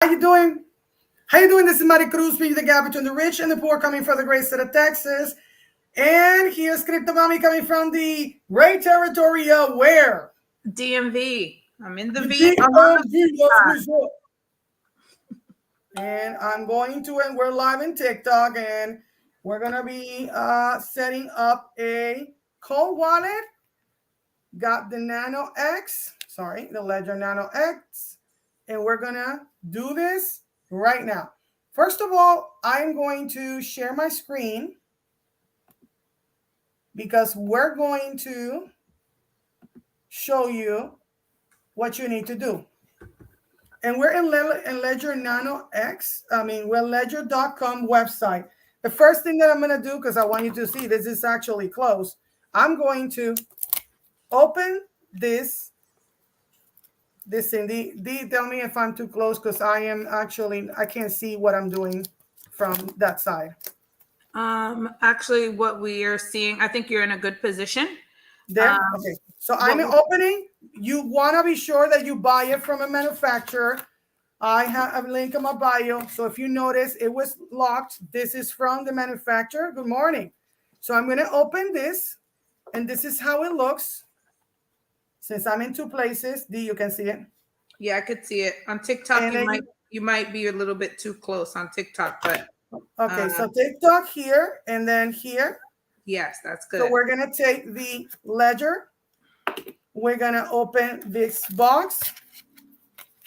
How you doing? How you doing? This is Mari Cruz, speaking the gap between the rich and the poor, coming from the great state of Texas. And here's Crypto Mommy coming from the great territory of where? DMV. I'm in the The V. I'm on the DMV, that's side. resort. And and we're live in TikTok, and we're gonna be setting up a cold wallet. Got the Nano X, the Ledger Nano X, and we're gonna do this right now. First of all, I'm going to share my screen because we're going to show you what you need to do. And we're in Ledger Nano X. We're ledger.com website. The first thing that I'm going to do, because I want you to see this is actually closed, I'm going to open this thing. D, tell me if I'm too close, because I can't see what I'm doing from that side. Actually, what we are seeing, I think you're in a good position. There? Okay. So I'm opening. You want to be sure that you buy it from a manufacturer. I have a link in my bio. So if you notice, it was locked. This is from the manufacturer. Good morning. So I'm going to open this, and this is how it looks. Since I'm in two places, D, you can see it. Yeah, I could see it on TikTok. You might be a little bit too close on TikTok, but okay. So TikTok here, and then here. Yes, that's good. So we're gonna take the ledger. We're gonna open this box,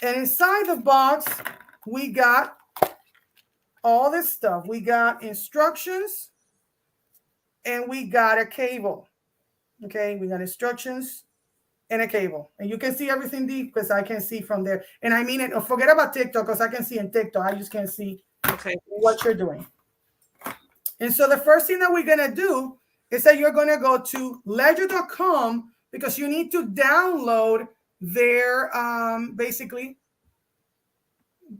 and inside the box, we got all this stuff. We got instructions, and we got a cable. Okay, we got instructions and a cable, and you can see everything deep because I can see from there. And I mean it. Forget about TikTok because I can see in TikTok. I just can't see what you're doing. And so the first thing that we're gonna do is that you're gonna go to ledger.com because you need to download their basically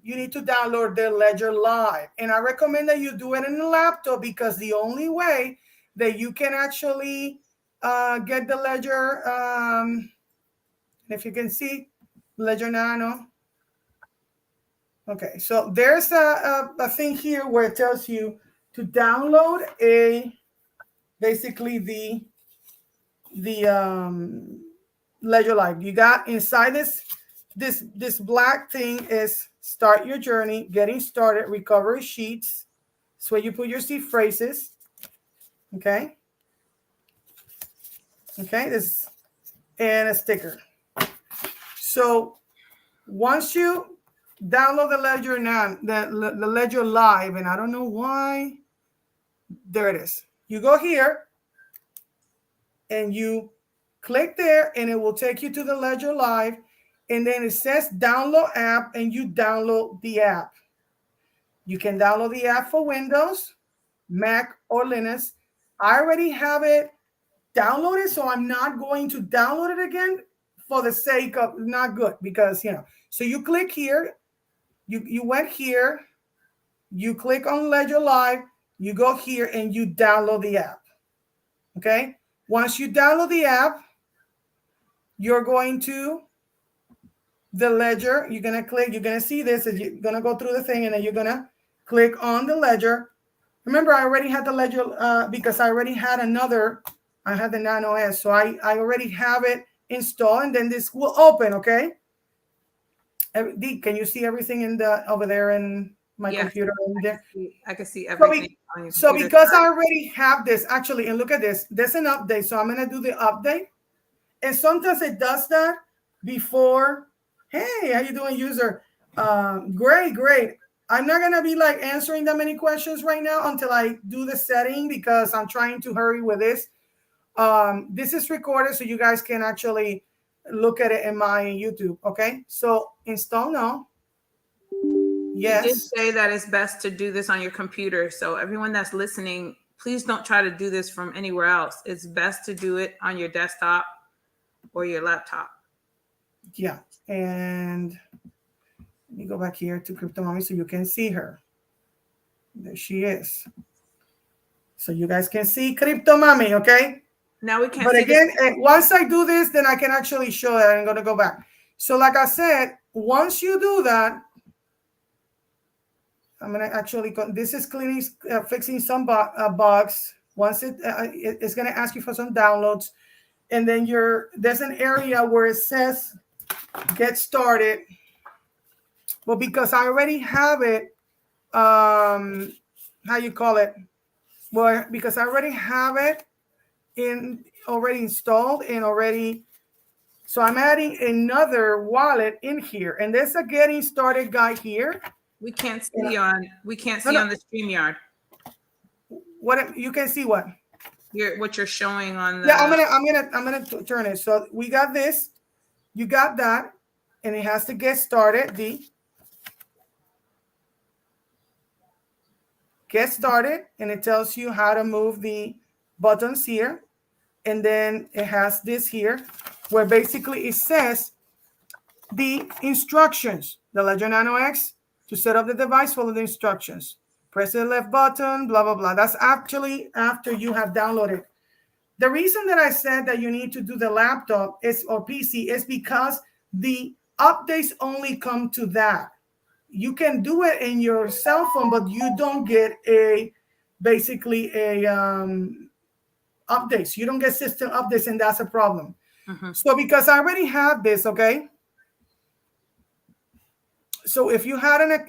you need to download their Ledger Live. And I recommend that you do it in a laptop because the only way that you can actually get the Ledger, if you can see, Ledger Nano. Okay, so there's a thing here where it tells you to download basically the Ledger Live. You got inside this black thing is start your journey, getting started, recovery sheets. That's where you put your seed phrases. Okay. Okay, this and a sticker. So once you download the Ledger now, the Ledger Live, and I don't know why, there it is. You go here and you click there, and it will take you to the Ledger Live. And then it says download app, and you download the app. You can download the app for Windows, Mac, or Linux. I already have it downloaded, so I'm not going to download it again for the sake of not good because, So you click here, you went here, you click on Ledger Live, you go here, and you download the app. Okay? Once you download the app, you're going to the Ledger. You're going to click, you're going to see this, and you're going to go through the thing, and then you're going to click on the Ledger. Remember, I already had the Ledger because I already had I had the Nano S, so I already have it installed, and then this will open, okay? D, can you see everything over there in my computer? I can see everything. So because I already have this, actually, and look at this, there's an update, so I'm going to do the update. And sometimes it does that before. Hey, how you doing, user? Great. I'm not going to be answering that many questions right now until I do the setting because I'm trying to hurry with this. This is recorded so you guys can actually look at it in my YouTube. Okay, so install now. Yes. You did say that it's best to do this on your computer. So everyone that's listening, please don't try to do this from anywhere else. It's best to do it on your desktop or your laptop. Yeah, and let me go back here to Crypto Mommy so you can see her. There she is. So you guys can see Crypto Mommy, okay? Now we can't. But again, once I do this, then I can actually show that. I'm going to go back. So like I said, once you do that, I'm gonna actually this is cleaning, fixing some bugs. Once it's gonna ask you for some downloads, and then there's an area where it says get started. But because I already have it, how you call it? Well, because I already have it already installed and already. So I'm adding another wallet in here, and there's a getting started guide here. We can't see on the StreamYard. What you can see what? What you're showing on the. Yeah, I'm gonna turn it. So we got this, you got that, and it has to get started. Get started, and it tells you how to move the buttons here, and then it has this here, where basically it says the instructions. The Ledger Nano X, to set up the device, follow the instructions. Press the left button, blah, blah, blah. That's actually after you have downloaded. The reason that I said that you need to do the laptop or PC is because the updates only come to that. You can do it in your cell phone, but you don't get basically updates. You don't get system updates, and that's a problem. So because I already have this, okay? So if you had a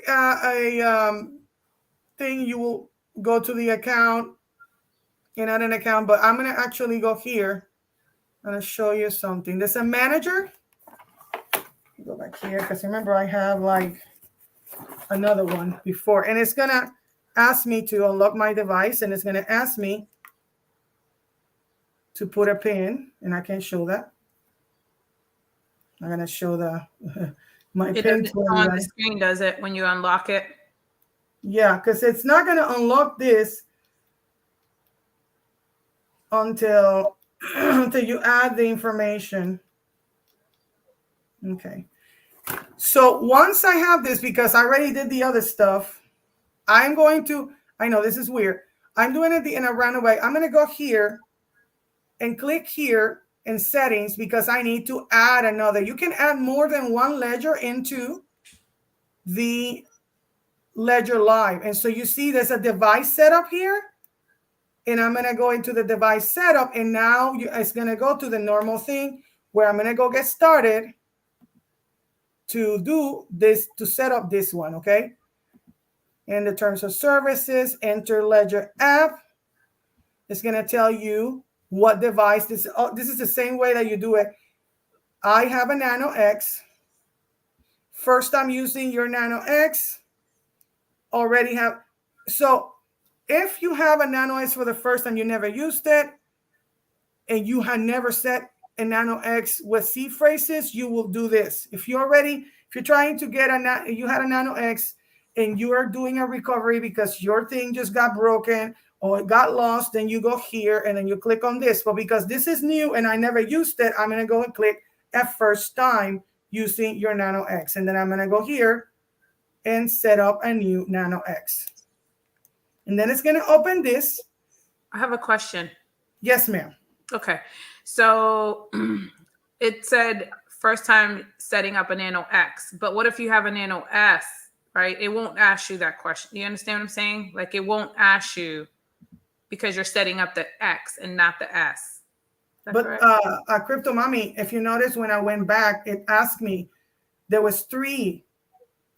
thing, you will go to the account and add an account, but I'm going to actually go here. I'm going to show you something. There's a manager. Go back here, because remember I have like another one before, and it's going to ask me to unlock my device, and it's going to ask me to put a pin, and I can show that. I'm going to show my pin on the screen, does it, when you unlock it? Yeah, because it's not going to unlock this until you add the information. Okay. So once I have this, because I already did the other stuff, I'm going to, I know this is weird. I'm doing it in a random way. I'm going to go here and click here in settings, because I need to add another. You can add more than one ledger into the Ledger Live. And so you see there's a device setup here, and I'm going to go into the device setup, and now it's going to go to the normal thing where I'm going to go get started to do this, to set up this one. Okay. In the terms of services, enter Ledger app. It's going to tell you what device this. Oh, this is the same way that you do it. I have a Nano X. First, I'm using your Nano X. Already have. So if you have a Nano X for the first time, you never used it, and you had never set a Nano X with C phrases, you will do this. If you're trying to get you had a Nano X and you are doing a recovery because your thing just got broken or it got lost, then you go here and then you click on this. But because this is new and I never used it, I'm going to go and click at first time using your Nano X. And then I'm going to go here and set up a new Nano X. And then it's going to open this. I have a question. Yes, ma'am. Okay. So it said first time setting up a Nano X, but what if you have a Nano S, right? It won't ask you that question. You understand what I'm saying? Like, it won't ask you because you're setting up the X and not the S. But Crypto Mommy, if you notice, when I went back, it asked me, there was 3.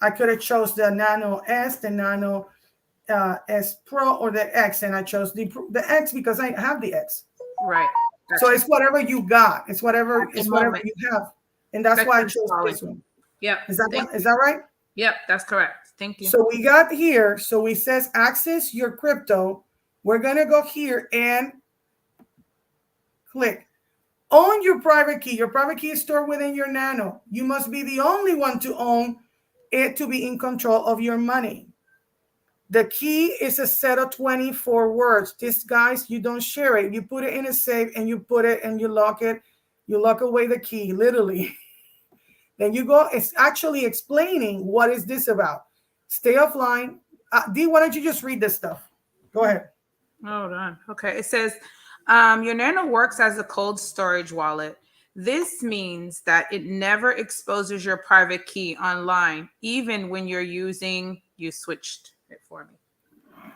I could have chose the Nano S, the Nano S Pro, or the X, and I chose the X because I have the X. Right. Gotcha. So it's whatever you got. It's whatever you have, and that's why I chose this one. Yep. Is that right? Yep, that's correct. Thank you. So we got here. So it says access your crypto. We're gonna go here and click own your private key. Your private key is stored within your Nano. You must be the only one to own it to be in control of your money. The key is a set of 24 words. This, guys, you don't share it. You put it in a safe and you put it and you lock it. You lock away the key, literally. Then you go, it's actually explaining what is this about. Stay offline. Dee, why don't you just read this stuff? Go ahead. Hold on. Okay. It says, your Nano works as a cold storage wallet. This means that it never exposes your private key online, even when you switched it for me.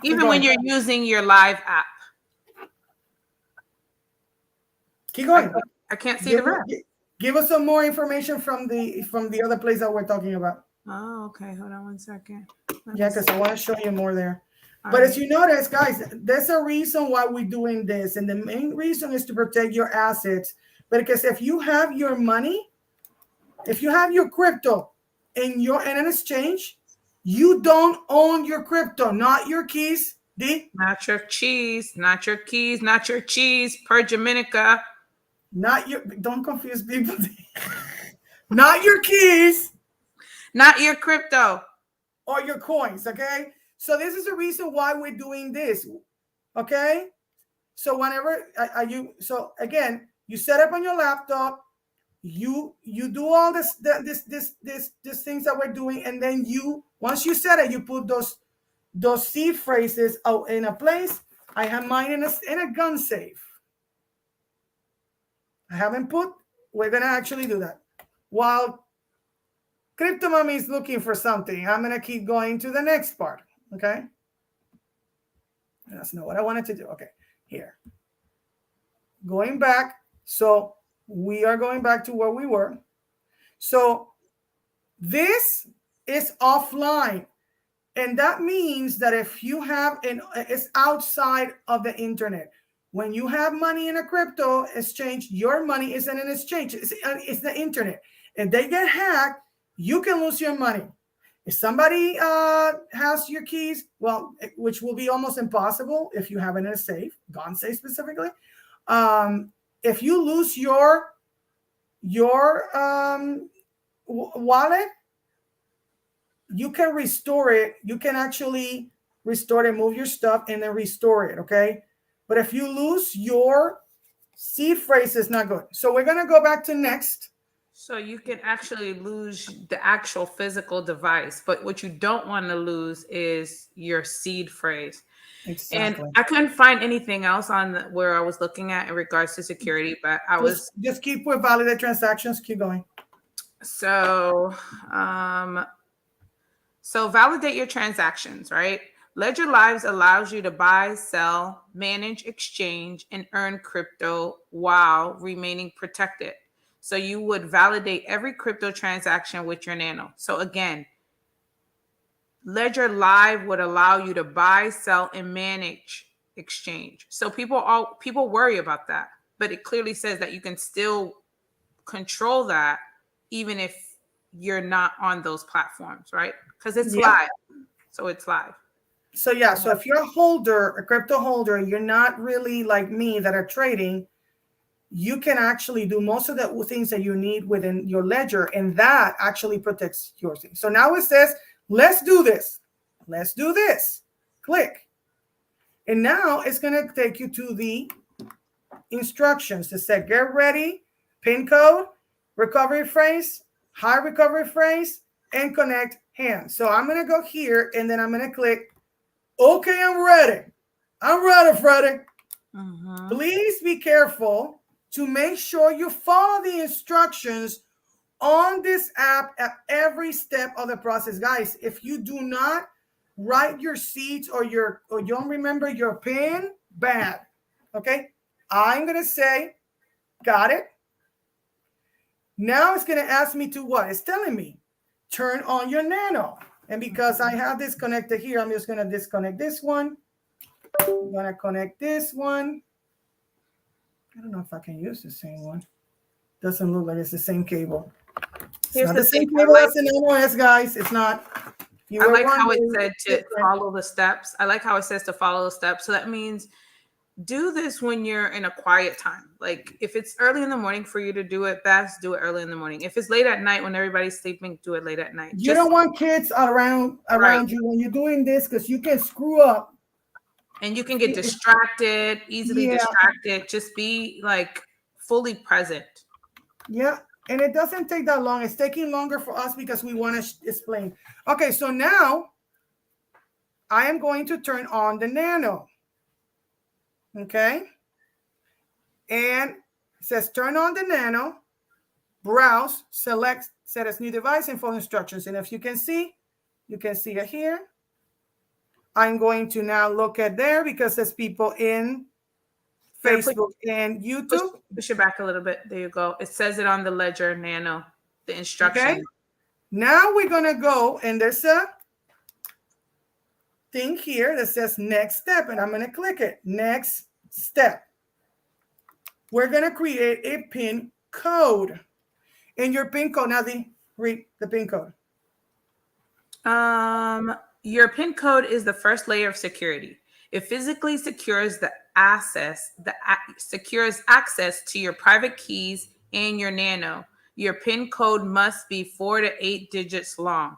Even when you're using your live app. Keep going. I can't see the rest. Give us some more information from the other place that we're talking about. Oh, okay. Hold on 1 second. Yeah, because I want to show you more there. But as you notice, guys, there's a reason why we're doing this. And the main reason is to protect your assets. Because if you have your money, if you have your crypto in an exchange, you don't own your crypto, not your keys. Not your cheese, not your keys, not your cheese, per Dominica. Don't confuse people. Not your keys. Not your crypto. Or your coins, okay? So this is the reason why we're doing this, okay? So whenever so again, you set up on your laptop, you do all this things that we're doing, and then once you set it, you put those seed phrases out in a place. I have mine in a gun safe. I haven't put. We're gonna actually do that while Crypto Mommy is looking for something. I'm gonna keep going to the next part. Okay. That's not what I wanted to do. Okay, here. Going back. So we are going back to where we were. So this is offline. And that means that if you have it's outside of the internet. When you have money in a crypto exchange, your money is in an exchange. It's the internet. If they get hacked, you can lose your money. If somebody has your keys, well, which will be almost impossible if you have it in a safe, gone safe specifically. If you lose your wallet, you can restore it. You can actually restore it, move your stuff, and then restore it, okay? But if you lose your seed phrase, it's not good. So we're going to go back to next. So you can actually lose the actual physical device, but what you don't want to lose is your seed phrase. Exactly. And I couldn't find anything else on where I was looking at in regards to security, but just keep with validate transactions. Keep going. So, so validate your transactions, right? Ledger Lives allows you to buy, sell, manage, exchange, and earn crypto while remaining protected. So you would validate every crypto transaction with your Nano. So again, Ledger Live would allow you to buy, sell, and manage exchange. So people worry about that, but it clearly says that you can still control that even if you're not on those platforms, right? Because it's live. So it's live. So yeah, so if you're a crypto holder, and you're not really like me that are trading, you can actually do most of the things that you need within your ledger, and that actually protects your thing. So now it says, let's do this. Let's do this. Click. And now it's going to take you to the instructions to say, get ready, PIN code, recovery phrase, high recovery phrase, and connect hands. So I'm going to go here, and then I'm going to click, okay, I'm ready. I'm ready, Freddie. Please be careful to make sure you follow the instructions on this app at every step of the process. Guys, if you do not write your seeds or you don't remember your PIN, bad. Okay, I'm going to say, got it. Now it's going to ask me to what? It's telling me, turn on your Nano. And because I have this connected here, I'm just going to disconnect this one. I'm going to connect this one. I don't know if I can use the same one. Doesn't look like it's the same cable. It's not the same cable as the Nano S, guys. It's not. I like how it said to follow the steps. I like how it says to follow the steps. So that means do this when you're in a quiet time. Like if it's early in the morning for you to do it, best do it early in the morning. If it's late at night when everybody's sleeping, do it late at night. You don't want kids around you when you're doing this, because you can screw up. And you can get distracted, easily distracted. Just be like fully present. Yeah. And it doesn't take that long. It's taking longer for us because we want to explain. Okay. So now I am going to turn on the Nano. Okay. And it says turn on the Nano, browse, select, set as new device, and follow instructions. And if you can see it here. I'm going to now look at there because there's people in Facebook and YouTube. Push it back a little bit. There you go. It says it on the ledger Nano, the instruction. Okay. Now we're going to go, and there's a thing here that says next step, and I'm going to click it. Next step. We're going to create a PIN code. In your PIN code, now read the PIN code. Your PIN code is the first layer of security. It physically secures secures access to your private keys and your Nano. Your PIN code must be 4 to 8 digits long.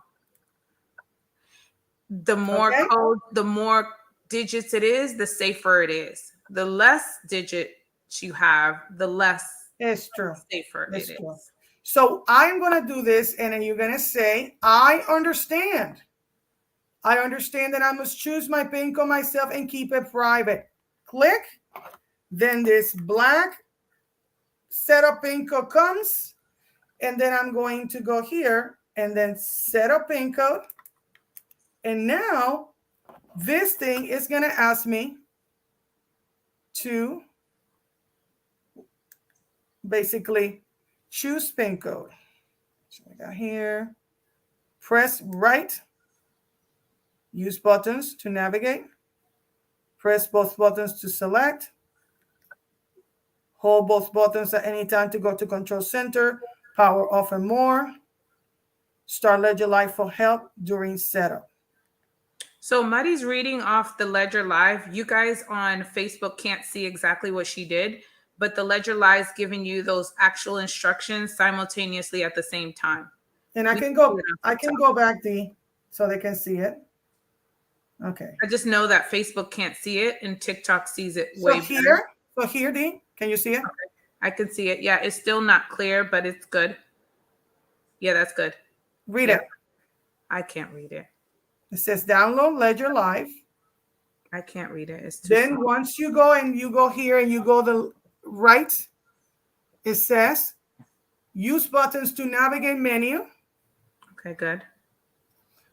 The more the more digits it is, the safer it is. The less digits you have, the less safer it is. So I'm going to do this, and then you're going to say, I understand. I understand that I must choose my PIN code myself and keep it private. Click. Then this black setup PIN code comes, and then I'm going to go here and then set up PIN code. And now this thing is going to ask me to basically choose PIN code. So I got here, press right, use buttons to navigate, press both buttons to select, hold both buttons at any time to go to control center, power off and more, start Ledger Live for help during setup. So Muddy's reading off the Ledger Live. You guys on Facebook can't see exactly what she did, but the Ledger Live is giving you those actual instructions simultaneously at the same time. And I can go back, D, so they can see it. Okay. I just know that Facebook can't see it and TikTok sees it way better. So here, D, can you see it? Okay. I can see it. Yeah, it's still not clear, but it's good. Yeah, that's good. Read it. I can't read it. It says download Ledger Live. I can't read it. It's too Then small. once you go and you go here and you go the right, it says use buttons to navigate menu. Okay, good.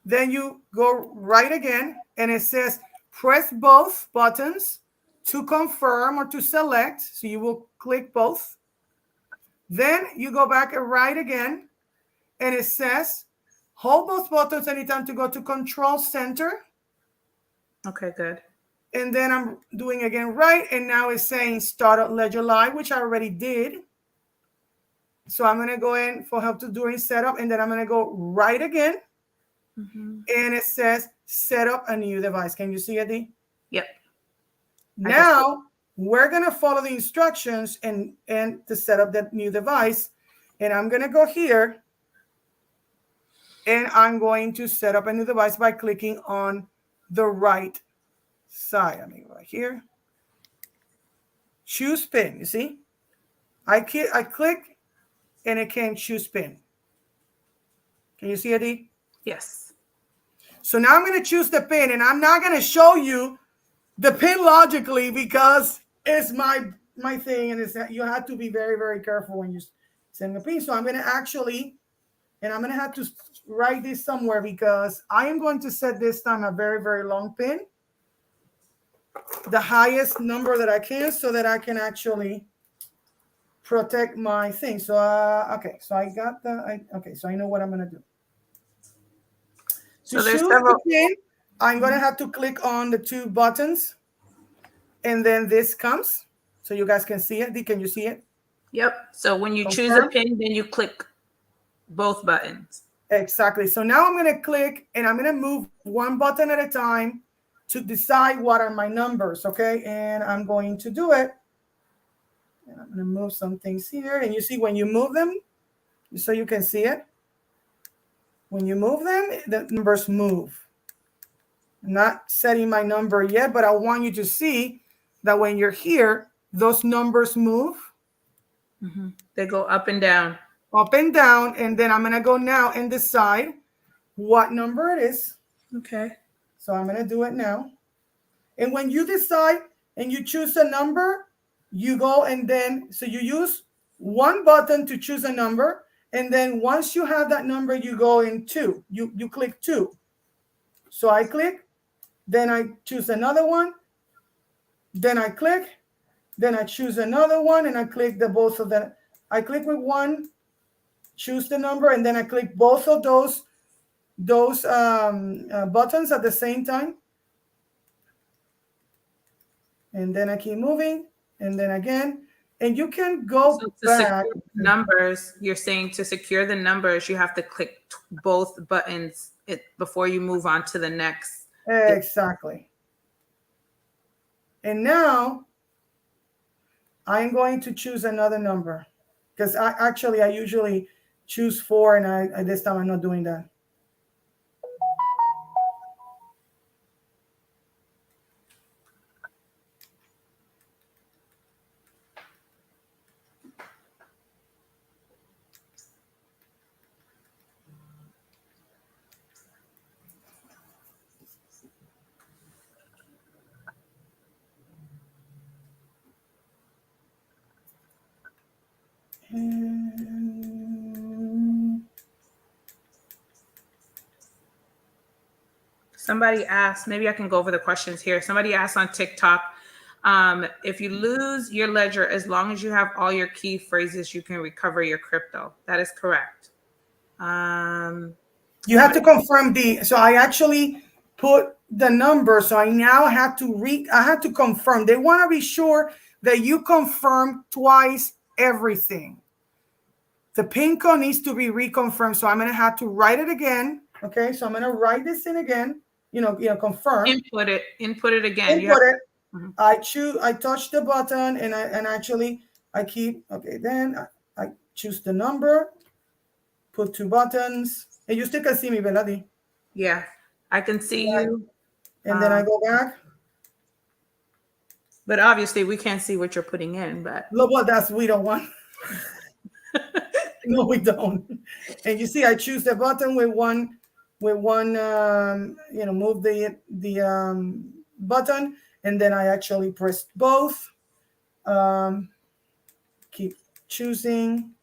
Then you go right again and it says press both buttons to confirm or to select. So you will click both. Then you go back and right again and it says hold both buttons anytime to go to control center. Okay, good. And then I'm doing again right. And now it's saying start up Ledger Live, which I already did. So I'm going to go in for help to during setup. And then I'm going to go right again. Mm-hmm. And it says set up a new device. Can you see it, D? Yep. Now we're going to follow the instructions and to set up that new device. And I'm going to go here. And I'm going to set up a new device by clicking on the right side. I mean, right here. Choose PIN. You see? I click and it can choose PIN. Can you see it, D? Yes. So now I'm going to choose the PIN, and I'm not going to show you the PIN logically because it's my thing, and you have to be very, very careful when you send the PIN. So I'm going to actually, and I'm going to have to write this somewhere because I am going to set this time a very, very long PIN, the highest number that I can, so that I can actually protect my thing. So okay, so I got so I know what I'm going to do. So there's several. PIN, I'm going to have to click on the two buttons, and then this comes, so you guys can see it. Can you see it? Yep. So when you choose a PIN, then you click both buttons. Exactly. So now I'm going to click, and I'm going to move one button at a time to decide what are my numbers, okay? And I'm going to do it. And I'm going to move some things here, and you see when you move them, so you can see it. When you move them, the numbers move. I'm not setting my number yet, but I want you to see that when you're here, those numbers move. Mm-hmm. They go up and down. Up and down. And then I'm going to go now and decide what number it is. Okay. So I'm going to do it now. And when you decide and you choose a number, you go and then, so you use one button to choose a number. And then once you have that number, you go in 2. You click 2. So I click then I choose another one, then I click, then I choose another one, and I click the both of them. I click with one, choose the number, and then I click both of those buttons at the same time. And then I keep moving, and then again, and you can go So to back. secure numbers, you're saying to secure the numbers, you have to click both buttons before you move on to the next. Exactly. And now I'm going to choose another number because I usually choose 4, and I this time I'm not doing that. Somebody asked, maybe I can go over the questions here. Somebody asked on TikTok, if you lose your ledger, as long as you have all your key phrases, you can recover your crypto. That is correct. You have to confirm so I actually put the number. So I now have to I have to confirm. They want to be sure that you confirm twice everything. The PIN code needs to be reconfirmed. So I'm going to have to write it again. Okay. So I'm going to write this in again, confirm. Input it again. Input it. Mm-hmm. I touch the button, and I keep, okay. Then I choose the number, put 2 buttons, and you still can see me, Beladi. Yeah, I can see you. And then I go back. But obviously we can't see what you're putting in, but we don't want. No, we don't. And you see, I choose the button with one, move the button, and then I actually press both. Keep choosing.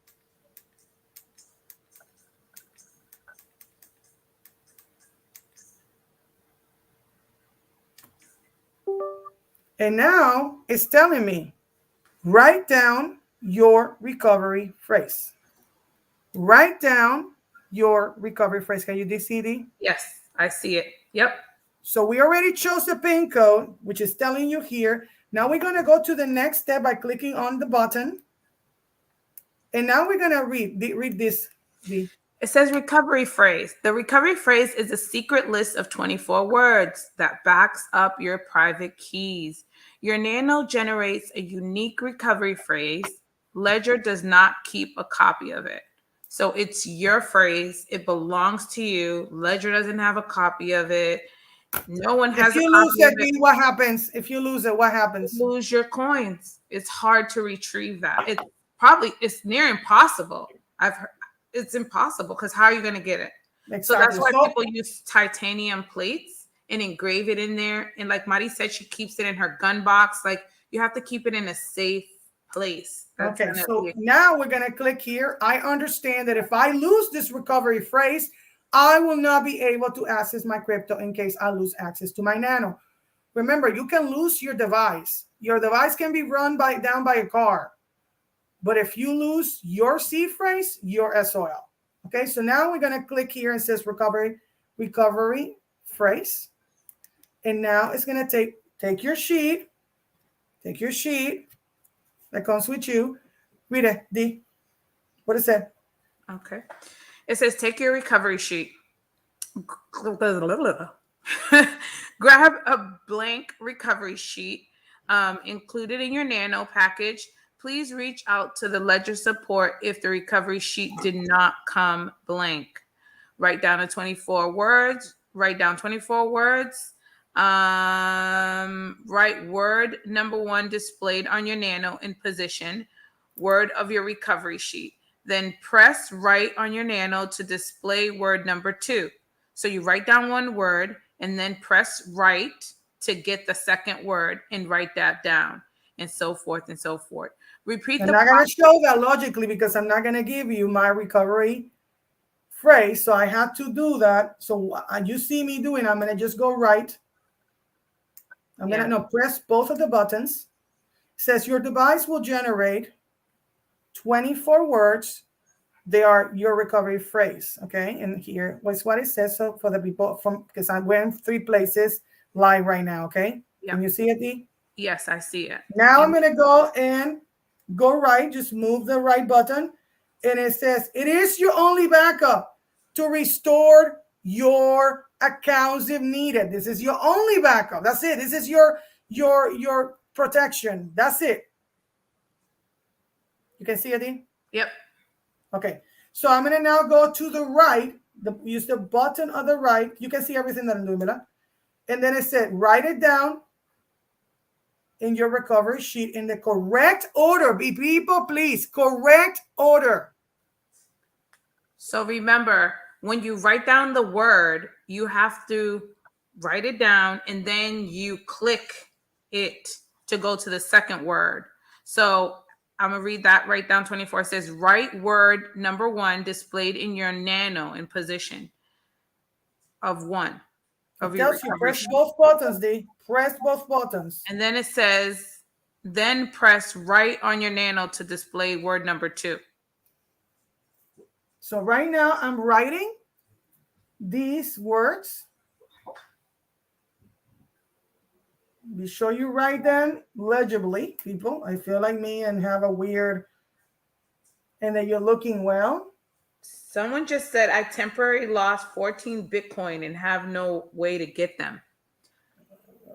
And now it's telling me, write down your recovery phrase. Write down your recovery phrase. Can you see it? Yes, I see it. Yep. So we already chose the PIN code, which is telling you here. Now we're going to go to the next step by clicking on the button. And now we're going to read this. It says recovery phrase. The recovery phrase is a secret list of 24 words that backs up your private keys. Your Nano generates a unique recovery phrase. Ledger does not keep a copy of it. So it's your phrase. It belongs to you. Ledger doesn't have a copy of it. No one has a copy of it. If you lose it, what happens? If you lose it, what happens? You lose your coins. It's hard to retrieve that. It's near impossible. It's impossible because how are you going to get it? Exactly. So that's why people use titanium plates and engrave it in there. And like Mari said, she keeps it in her gun box. Like you have to keep it in a safe place. Okay, so now we're going to click here. I understand that if I lose this recovery phrase, I will not be able to access my crypto in case I lose access to my Nano. Remember, you can lose your device. Your device can be run down by a car. But if you lose your C phrase, you're SOL. Okay, so now we're going to click here and it says recovery phrase. And now it's going to take your sheet. Take your sheet that comes with you. Read it, D. What is it? Okay. It says take your recovery sheet. Grab a blank recovery sheet included in your Nano package. Please reach out to the Ledger support if the recovery sheet did not come blank. Write down 24 words. Write word number 1 displayed on your Nano in position. Word of your recovery sheet. Then press write on your Nano to display word number 2. So you write down one word and then press write to get the second word and write that down, and so forth and so forth. Repeat. I'm not going to show that logically because I'm not going to give you my recovery phrase. So I have to do that. So you see me doing, I'm going to just go right. I'm going to press both of the buttons. It says your device will generate 24 words. They are your recovery phrase. Okay. And here was what it says. So for the people because I'm wearing 3 places live right now. Okay. Yep. Can you see it, Dee? Yes, I see it. Now I'm going to go and go right. Just move the right button. And it says, it is your only backup to restore your accounts if needed. This is your only backup. That's it. This is your protection. That's it. You can see it, Dee? Yep. Okay. So I'm going to now go to the right. Use the button on the right. You can see everything that I'm doing, Mila. And then it said, write it down in your recovery sheet in the correct order. People, please, correct order. So remember, when you write down the word, you have to write it down and then you click it to go to the second word. So I'm going to read that right down 24. It says, write word number 1 displayed in your Nano in position of 1. It tells you press both buttons, D. Press both buttons. And then it says, then press right on your Nano to display word number 2. So right now I'm writing these words. Be sure you write them legibly, people. I feel like me and have a weird, and that you're looking well. Someone just said, I temporarily lost 14 Bitcoin and have no way to get them.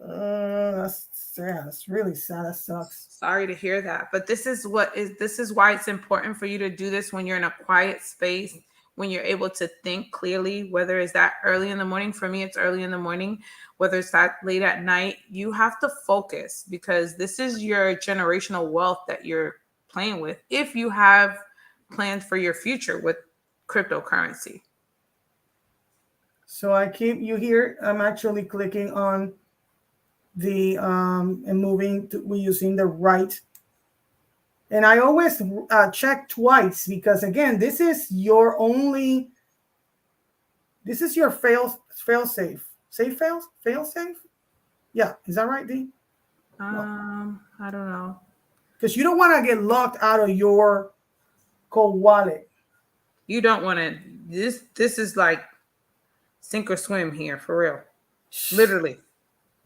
That's really sad. That sucks. Sorry to hear that. But this is why it's important for you to do this when you're in a quiet space, when you're able to think clearly, whether it's that early in the morning. For me, it's early in the morning, whether it's that late at night. You have to focus because this is your generational wealth that you're playing with if you have plans for your future with cryptocurrency. So you here, I'm actually clicking on the and moving to, we're using the right, and I always check twice because again, this is your fail safe. Fail safe. Yeah, is that right, D? I don't know, because you don't want to get locked out of your cold wallet. You don't want to. This is like sink or swim here for real.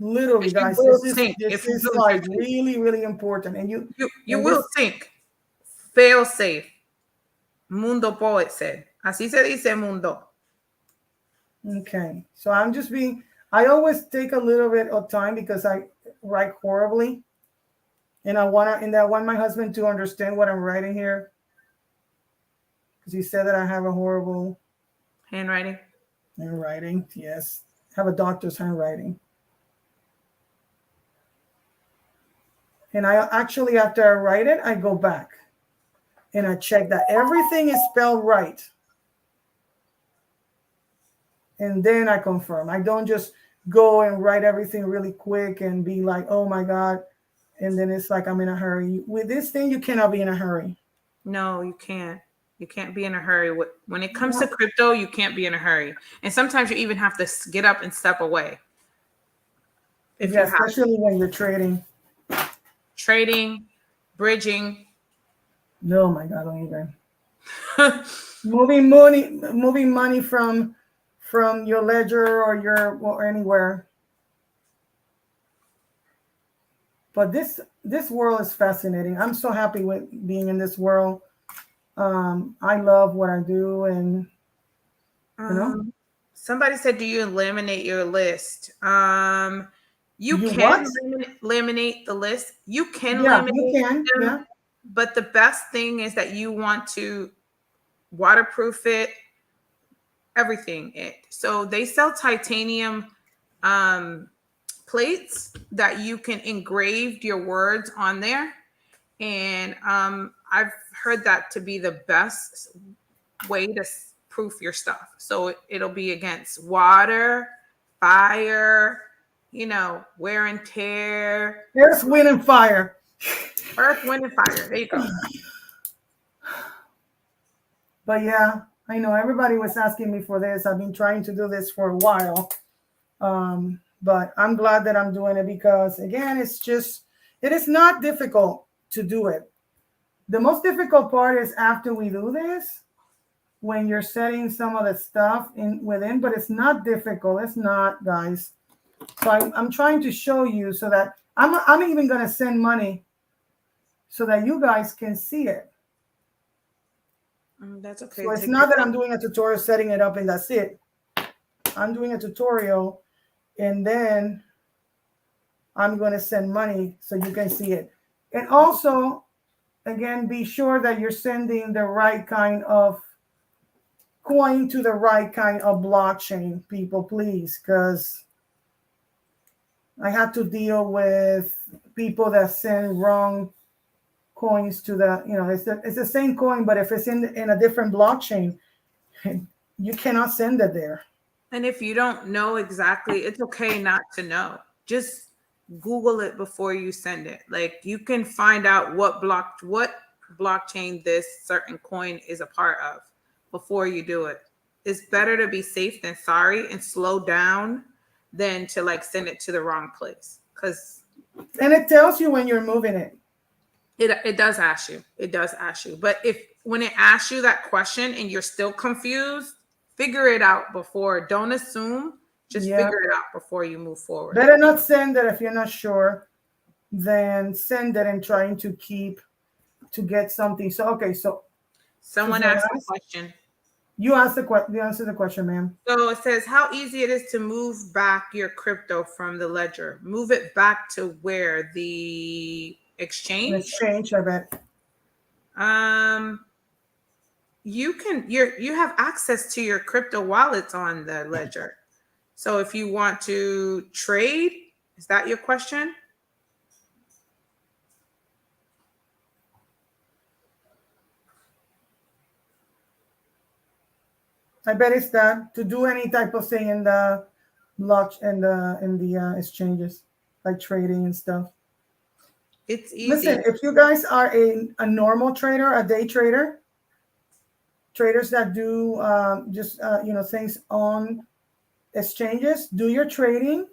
Literally, guys, this is like really, really important. And you will sink. Fail safe. Mundo poet said. Así se dice mundo. Okay, so I always take a little bit of time because I write horribly, and I want my husband to understand what I'm writing here because he said that I have a horrible handwriting. Yes, have a doctor's handwriting. And I actually, after I write it, I go back and I check that everything is spelled right. And then I confirm. I don't just go and write everything really quick and be like, oh my God. And then it's like I'm in a hurry. With this thing, you cannot be in a hurry. No, you can't. You can't be in a hurry. When it comes to crypto, you can't be in a hurry. And sometimes you even have to get up and step away. Especially when you're trading. Trading, bridging. No, my God, don't even. moving money from your ledger or anywhere. But this world is fascinating. I'm so happy with being in this world. I love what I do, and somebody said, do you eliminate your list? You can laminate the list. You can laminate them, but the best thing is that you want to waterproof it, everything. So they sell titanium plates that you can engrave your words on there. And I've heard that to be the best way to proof your stuff. So it'll be against water, fire, wear and tear. Earth, wind, and fire. Earth, wind, and fire. There you go. But yeah, I know everybody was asking me for this. I've been trying to do this for a while. But I'm glad that I'm doing it because, again, it is not difficult to do it. The most difficult part is after we do this, when you're setting some of the stuff within, but it's not difficult. It's not, guys. So I'm trying to show you so that I'm even going to send money so that you guys can see it. That's okay. So it's not that I'm doing a tutorial setting it up and that's it. I'm doing a tutorial and then I'm going to send money so you can see it. And also, again, be sure that you're sending the right kind of coin to the right kind of blockchain, people, please, because I had to deal with people that send wrong coins to it's the same coin, but if it's in a different blockchain, you cannot send it there. And if you don't know exactly, it's okay not to know. Just Google it before you send it. Like, you can find out what blockchain this certain coin is a part of before you do it. It's better to be safe than sorry and slow down than to like send it to the wrong place. And it tells you when you're moving it. It does ask you. It does ask you. But when it asks you that question and you're still confused, figure it out before. Don't assume. Just figure it out before you move forward. Better not send it if you're not sure than send it and trying to get something. So, okay. So someone asked a question. You answer the question, ma'am. So it says how easy it is to move back your crypto from the ledger. Move it back to where? The exchange? I bet. You have access to your crypto wallets on the ledger. So if you want to trade, is that your question? I bet it's that to do any type of thing in the block in the exchanges, like trading and stuff. It's easy. Listen, if you guys are a normal trader, a day trader, traders that do things on exchanges, do your trading,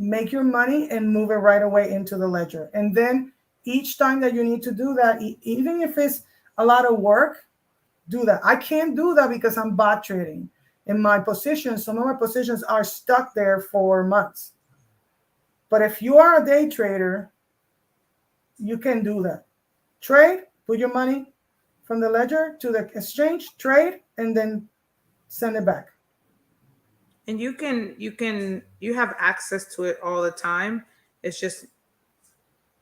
make your money, and move it right away into the ledger. And then each time that you need to do that, even if it's a lot of work, do that. I can't do that because I'm bot trading. In my positions, some of my positions are stuck there for months. But if you are a day trader, you can do that. Trade, put your money from the ledger to the exchange, trade, and then send it back. And you have access to it all the time. It's just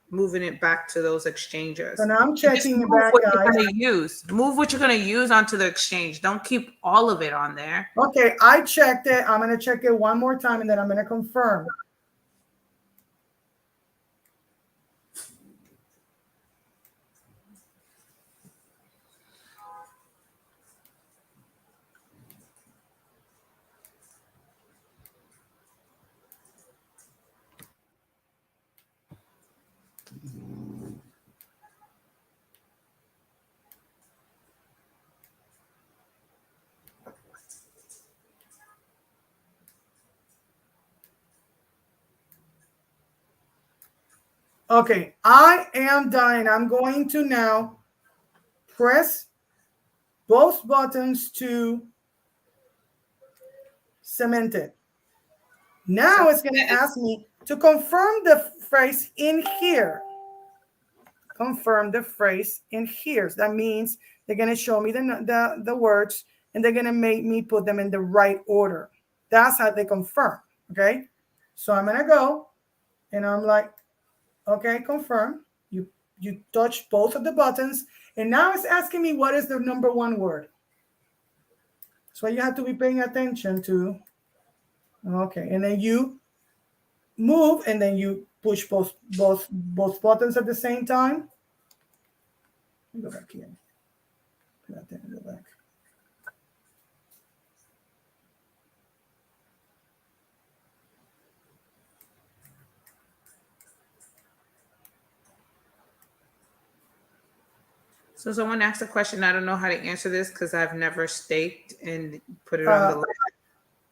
moving it back to those exchanges. So now I'm checking it back, guys. Move what you're going to use onto the exchange. Don't keep all of it on there. Okay, I checked it. I'm going to check it one more time, and then I'm going to confirm. Okay, I am done. I'm going to now press both buttons to cement it. Now it's going to ask me to confirm the phrase in here. Confirm the phrase in here. So that means they're going to show me the words and they're going to make me put them in the right order. That's how they confirm. Okay, so I'm going to go and I'm like, okay, confirm. You touch both of the buttons, and now it's asking me what is the number one word. So you have to be paying attention to. Okay, and then you move, and then you push both buttons at the same time. Let me go back here. Put that in the back. So someone asked a question. I don't know how to answer this because I've never staked and put it on the list.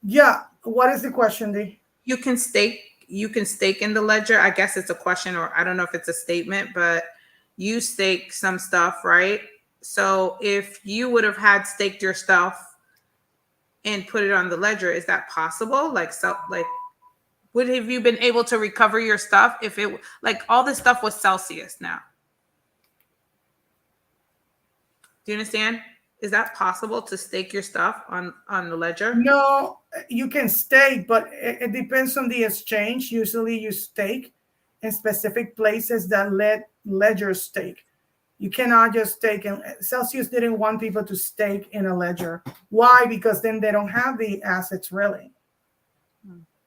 Yeah. What is the question, D? You can stake you can stake in the ledger. I guess it's a question, or I don't know if it's a statement, but you stake some stuff, right? So if you would have had staked your stuff and put it on the ledger, is that possible? Like, so, like, would have you been able to recover your stuff if it, like, all this stuff was Celsius now? Do you understand? Is that possible to stake your stuff on the ledger? No, you can stake, but it depends on the exchange. Usually you stake in specific places that let ledgers stake. You cannot just stake. And Celsius didn't want people to stake in a ledger. Why? Because then they don't have the assets really.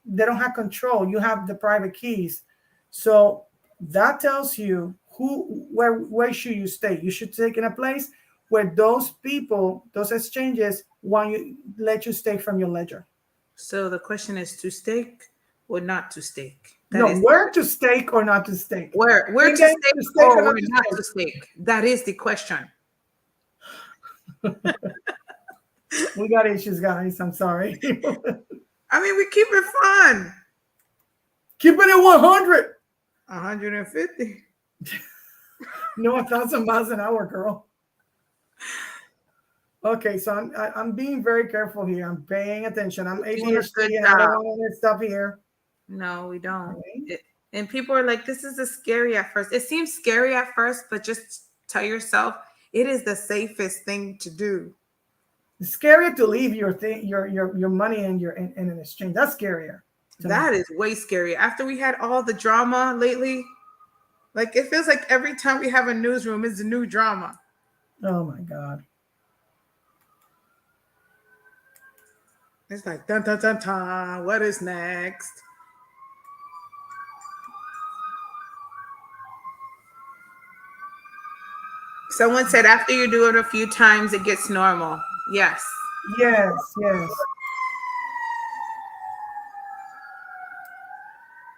They don't have control. You have the private keys. So that tells you where should you stake. You should stake in a place where those people, those exchanges let you stake from your ledger. So the question is to stake or not to stake? Where to stake or not to stake? Where to stake or where not to stake? That is the question. We got issues, guys. I'm sorry. I mean, we keep it fun. Keeping it 100. 150. No, 1,000 miles an hour, girl. Okay, so I'm being very careful here. I'm paying attention. I'm ADHD and I don't want to stuff here. No, we don't. Okay. And people are like, this is scary at first. It seems scary at first, but just tell yourself it is the safest thing to do. It's scarier to leave your money in an exchange. That's scarier. That is way scarier. After we had all the drama lately, like it feels like every time we have a newsroom, it's a new drama. Oh my God. It's like dun dun dun dun. What is next? Someone said after you do it a few times, it gets normal. Yes. Yes, yes.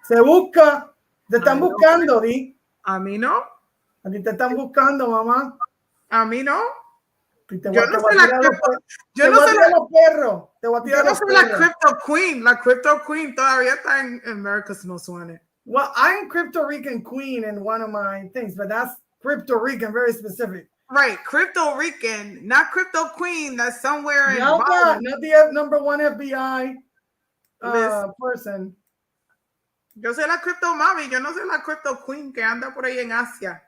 Se busca. Te están buscando, Di. A mí no. A ti te están buscando, mamá. A mí no. Yo no soy la crypto queen. La crypto queen todavía está en America's Most Wanted. Well, I'm Crypto Rican queen in one of my things, but that's Crypto Rican, very specific. Right, Crypto Rican, not Crypto Queen. That's somewhere in. Not the number one FBI person. Yo soy la Crypto Mami. Yo no soy la Crypto Queen que anda por ahí en Asia.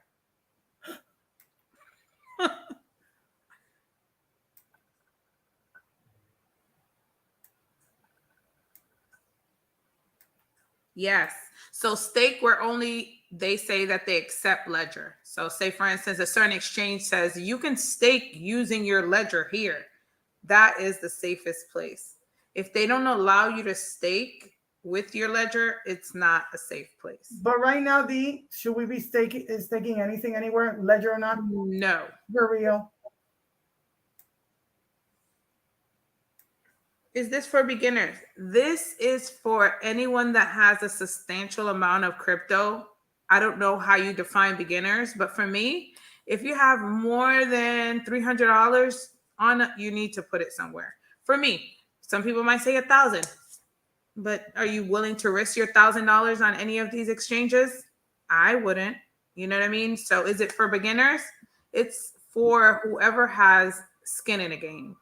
Yes. So stake where only they say that they accept ledger. So say, for instance, a certain exchange says you can stake using your ledger here. That is the safest place. If they don't allow you to stake with your ledger, it's not a safe place. But right now, should we be staking anything anywhere, ledger or not? No. For real. Is this for beginners? This is for anyone that has a substantial amount of crypto. I don't know how you define beginners, but for me, if you have more than $300 on it, you need to put it somewhere. For me, some people might say 1,000, but are you willing to risk your $1,000 on any of these exchanges? I wouldn't. You know what I mean? So is it for beginners? It's for whoever has skin in the game.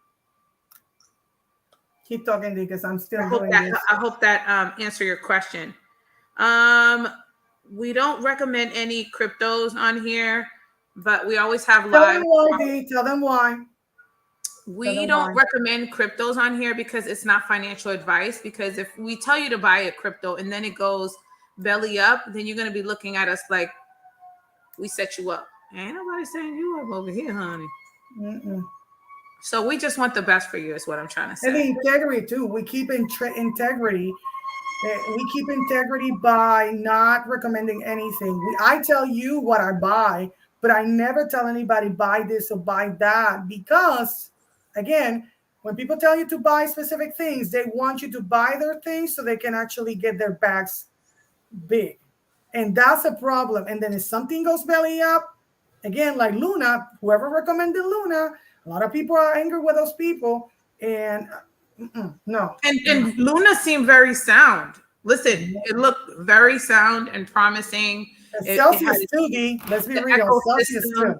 Keep talking, because I'm still doing this. I hope that answer your question. We don't recommend any cryptos on here, but we always have live. Tell them why. We don't recommend cryptos on here because it's not financial advice. Because if we tell you to buy a crypto and then it goes belly up, then you're going to be looking at us like we set you up. Ain't nobody saying you up over here, honey. Mm-mm. So we just want the best for you is what I'm trying to say. And the integrity too. We keep integrity. We keep integrity by not recommending anything. I tell you what I buy, but I never tell anybody buy this or buy that, because again, when people tell you to buy specific things, they want you to buy their things so they can actually get their bags big. And that's a problem. And then if something goes belly up, again, like Luna, whoever recommended Luna, a lot of people are angry with those people, and no. And Luna seemed very sound. Listen, it looked very sound and promising. It had Celsius too, D. Let's be the real. Celsius ecosystem.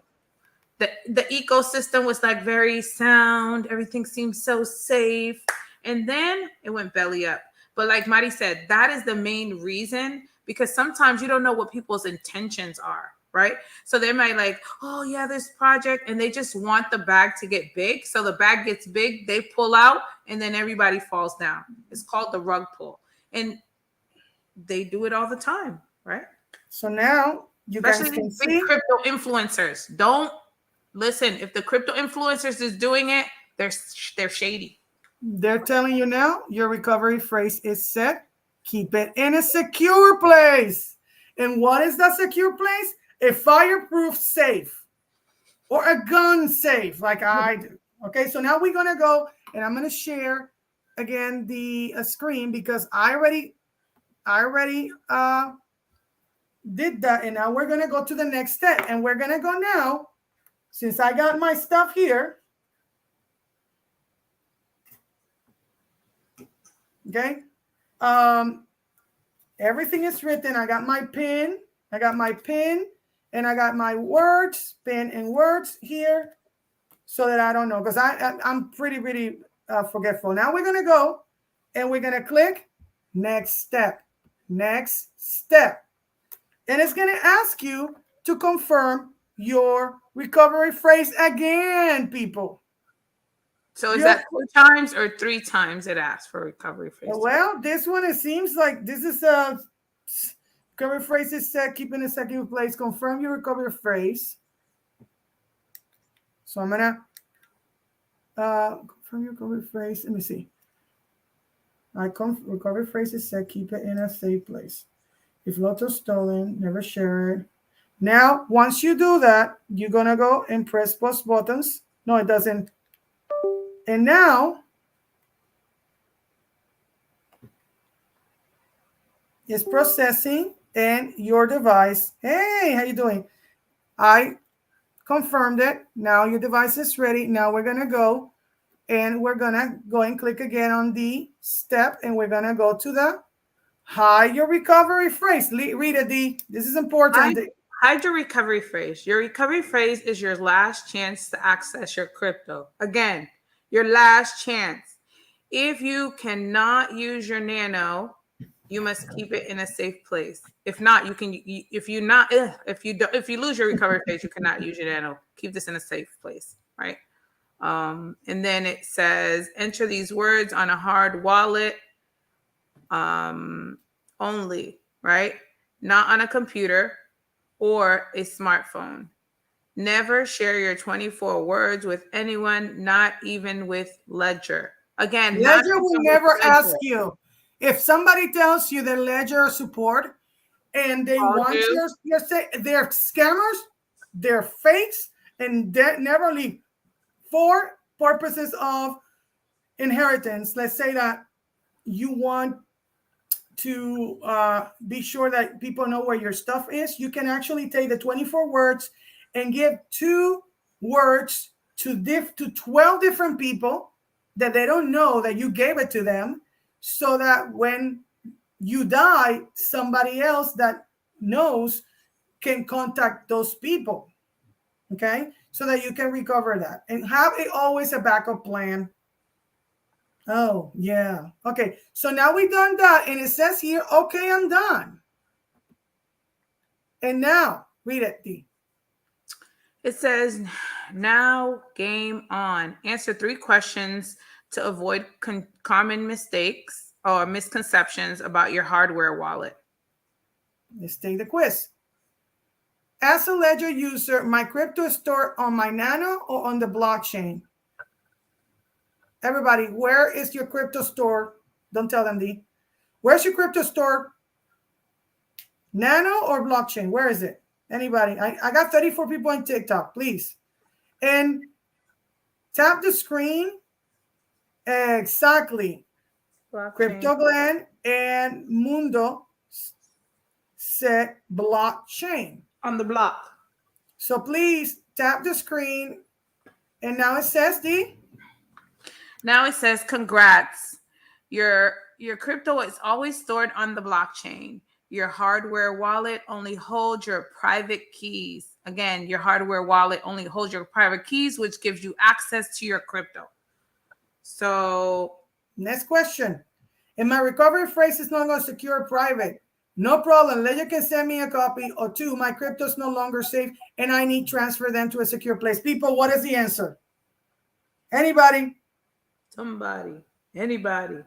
too. The ecosystem was like very sound. Everything seemed so safe. And then it went belly up. But like Mari said, that is the main reason, because sometimes you don't know what people's intentions are, right? So they might like, oh yeah, this project, and they just want the bag to get big. So the bag gets big, they pull out, and then everybody falls down. It's called the rug pull. And they do it all the time, right? So now you Especially guys can these big see. crypto influencers. Don't listen. If the crypto influencers is doing it, they're shady. They're telling you now your recovery phrase is set. Keep it in a secure place. And what is that secure place? A fireproof safe or a gun safe, like I do. Okay, so now we're going to go and I'm going to share again the screen because I already did that. And now we're going to go to the next step. And we're going to go now, since I got my stuff here. Okay. Everything is written. I got my pin. And I got my words, pin and words here, so that I don't know, because I'm pretty forgetful. Now we're gonna go and we're gonna click next step, and it's gonna ask you to confirm your recovery phrase again, people. So is that 2 times or 3 times it asks for recovery phrase? Well, this one, it seems like this is a recovery phrase is set, keep in a second place, confirm your recovery phrase. So I'm gonna confirm your recovery phrase. Let me see. Recovery phrase is set, keep it in a safe place. If Lotto stolen, never share it. Now, once you do that, you're gonna go and press post buttons. No, it doesn't. And now it's processing and your device. Hey, how you doing? I confirmed it. Now your device is ready. Now we're gonna go and click again on the step, and we're gonna go to the hide your recovery phrase. Read it, D. This is important. Hide your recovery phrase. Your recovery phrase is your last chance to access your crypto. Again, your last chance. If you cannot use your Nano, you must keep it in a safe place. If not, you can. If you lose your recovery phrase, you cannot use your Nano. Keep this in a safe place, right? And then it says enter these words on a hard wallet only, right? Not on a computer or a smartphone. Never share your 24 words with anyone, not even with Ledger. Again, Ledger will never ask you. If somebody tells you that Ledger support and they want your say, they're scammers, they're fakes, and they never leave. For purposes of inheritance, let's say that you want to be sure that people know where your stuff is, you can actually take the 24 words and give 2 words to 12 different people that they don't know that you gave it to them, so that when you die, somebody else that knows can contact those people. Okay, so that you can recover that and have always a backup plan. Oh, yeah. Okay, so now we've done that, and it says here, okay, I'm done. And now, read it, D. It says, now game on. Answer 3 questions to avoid common mistakes or misconceptions about your hardware wallet. Let's take the quiz. As a Ledger user, my crypto is stored on my Nano or on the blockchain? Everybody, where is your crypto stored? Don't tell them, D. Where's your crypto stored? Nano or blockchain? Where is it? Anybody? I got 34 people on TikTok, please. And tap the screen. Exactly. Blockchain. Crypto Glenn and Mundo set blockchain. On the block. So please tap the screen. And now it says, D? Now it says, congrats. Your crypto is always stored on the blockchain. Your hardware wallet only holds your private keys. Again, your hardware wallet only holds your private keys, which gives you access to your crypto. So next question. If my recovery phrase is no longer secure or private, no problem. Ledger can send me a copy. Or 2, my crypto is no longer safe and I need to transfer them to a secure place. People, what is the answer? Anybody? Somebody. Anybody.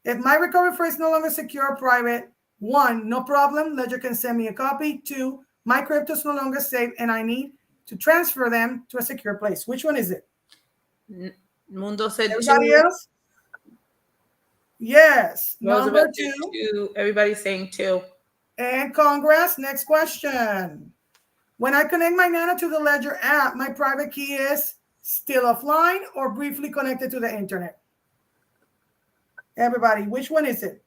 If my recovery phrase is no longer secure or private, 1, no problem. Ledger can send me a copy. 2, my crypto is no longer safe and I need to transfer them to a secure place. Which one is it? Mundo said Everybody 2. Else? Yes. Roosevelt Number 2. 2. Everybody's saying 2. And Congress, next question. When I connect my Nano to the Ledger app, my private key is still offline or briefly connected to the internet? Everybody, which one is it?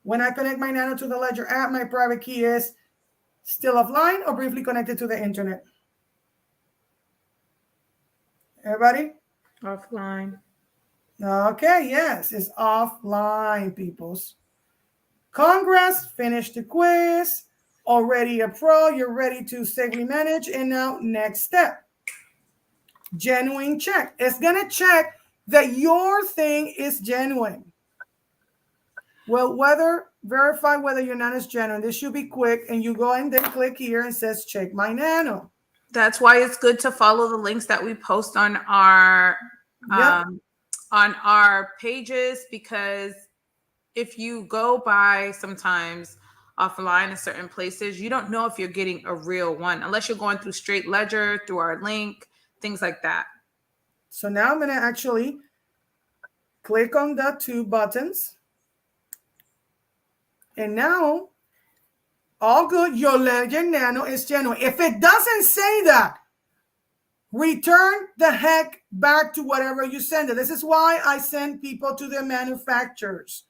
When I connect my Nano to the Ledger app, my private key is still offline or briefly connected to the internet? Everybody? Offline. Okay, yes, it's offline, peoples. Congress, finished the quiz. Already a pro, you're ready to safely manage. And now, next step. Genuine check. It's going to check that your thing is genuine. Well, verify whether your Nano is genuine. This should be quick. And you go and then click here and says, check my Nano. That's why it's good to follow the links that we post on our pages, because if you go by sometimes offline in certain places, you don't know if you're getting a real one unless you're going through straight ledger, through our link, things like that. So now I'm going to actually click on the 2 buttons. And now, all good, your Ledger Nano is genuine. If it doesn't say that, return the heck back to whatever you send it. This is why I send people to their manufacturers.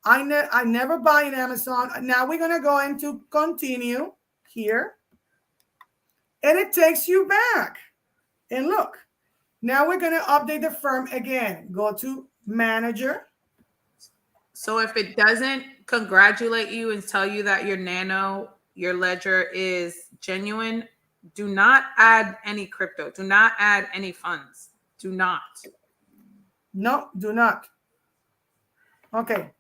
I never buy in Amazon. Now we're going to go into continue here. And it takes you back. And look, now we're going to update the firm again. Go to manager. So if it doesn't congratulate you and tell you that your Nano, your ledger is genuine, do not add any crypto. Do not add any funds. Do not. No, do not. Okay.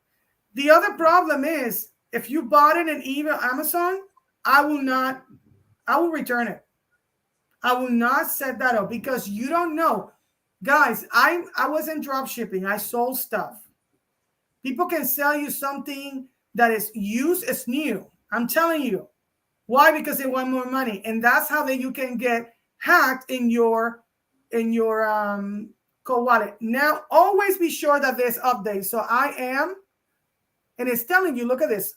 The other problem is if you bought it in eBay, Amazon, I will return it. I will not set that up because you don't know. Guys, I was in drop shipping. I sold stuff. People can sell you something that is used as new. I'm telling you. Why? Because they want more money. And that's how you can get hacked in your cold wallet. Now, always be sure that there's updates. So I am, and it's telling you, look at this.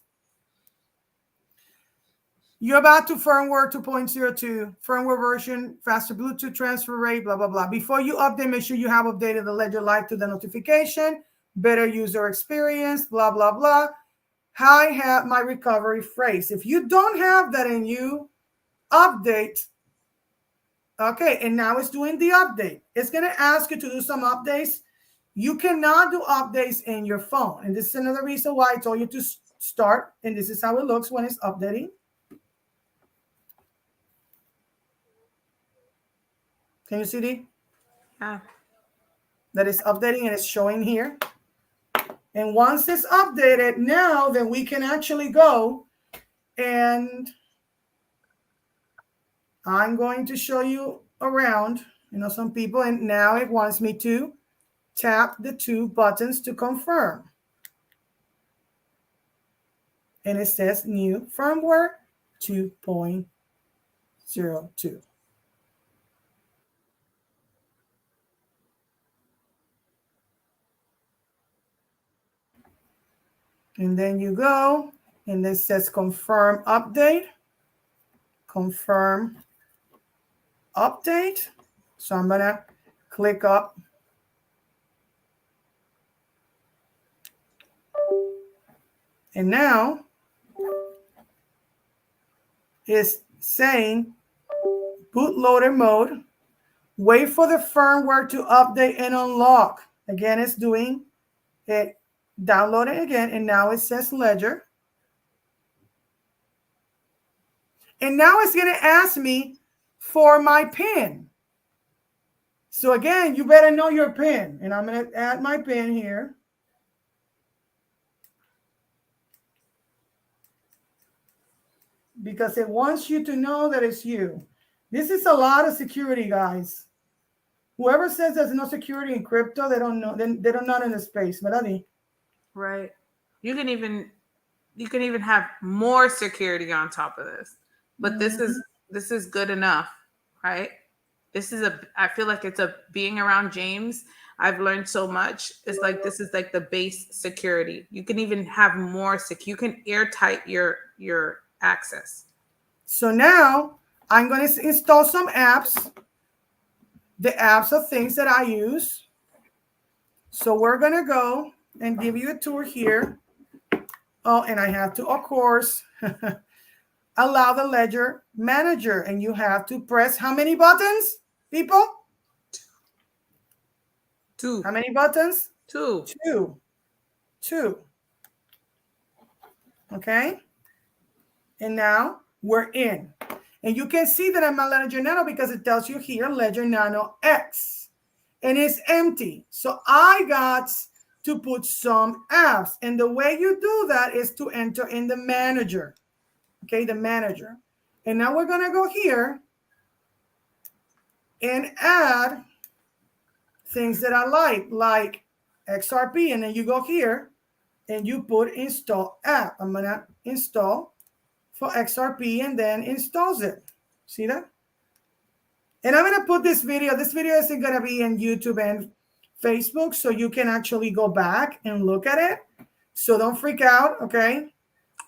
You're about to firmware 2.02, firmware version, faster Bluetooth transfer rate, blah, blah, blah. Before you update, make sure you have updated the Ledger Live to the notification, better user experience, blah, blah, blah. I have my recovery phrase. If you don't have that and you update, okay, and now it's doing the update. It's going to ask you to do some updates. You cannot do updates in your phone. And this is another reason why I told you to start. And this is how it looks when it's updating. Can you see the? Yeah. That is updating and it's showing here. And once it's updated, now then we can actually go and I'm going to show you around, some people, and now it wants me to tap the 2 buttons to confirm. And it says new firmware 2.02. And then you go, and this says confirm update. Confirm update. So I'm going to click up. And now it's saying bootloader mode. Wait for the firmware to update and unlock. Again, it's doing it download it again, and now it says ledger. And now it's going to ask me for my PIN. So again, you better know your PIN. And I'm going to add my PIN here. Because it wants you to know that it's you. This is a lot of security, guys. Whoever says there's no security in crypto, they don't know. They're not in the space, ¿verdad? Right. You can even have more security on top of this. But this is good enough, right? I feel like it's being around James. I've learned so much. It's like this is like the base security. You can even have more you can airtight your access. So now I'm going to install some apps. The apps are things that I use. So we're going to go and give you a tour here. Oh, and I have to, of course, allow the ledger manager. And you have to press how many buttons, people? 2. How many buttons? 2. 2. Okay. And now we're in. And you can see that I'm a Ledger Nano because it tells you here Ledger Nano X. And it's empty. So I got to put some apps. And the way you do that is to enter in the manager. Okay, the manager. And now we're going to go here and add things that I like XRP. And then you go here and you put install app. I'm going to install for XRP and then installs it. See that? And I'm going to put this video. This video isn't going to be in YouTube and Facebook, so you can actually go back and look at it. So don't freak out, okay?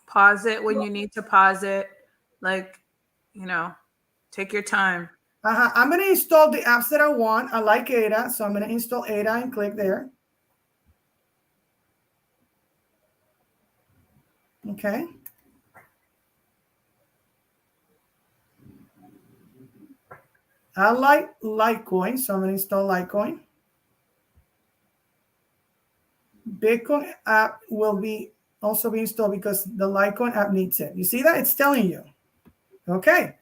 Pause it when you need to pause it. Like, take your time. I'm going to install the apps that I want. I like ADA, so I'm going to install ADA and click there. Okay. I like Litecoin, so I'm going to install Litecoin. Bitcoin app will also be installed because the Litecoin app needs it. You see that? It's telling you. Okay.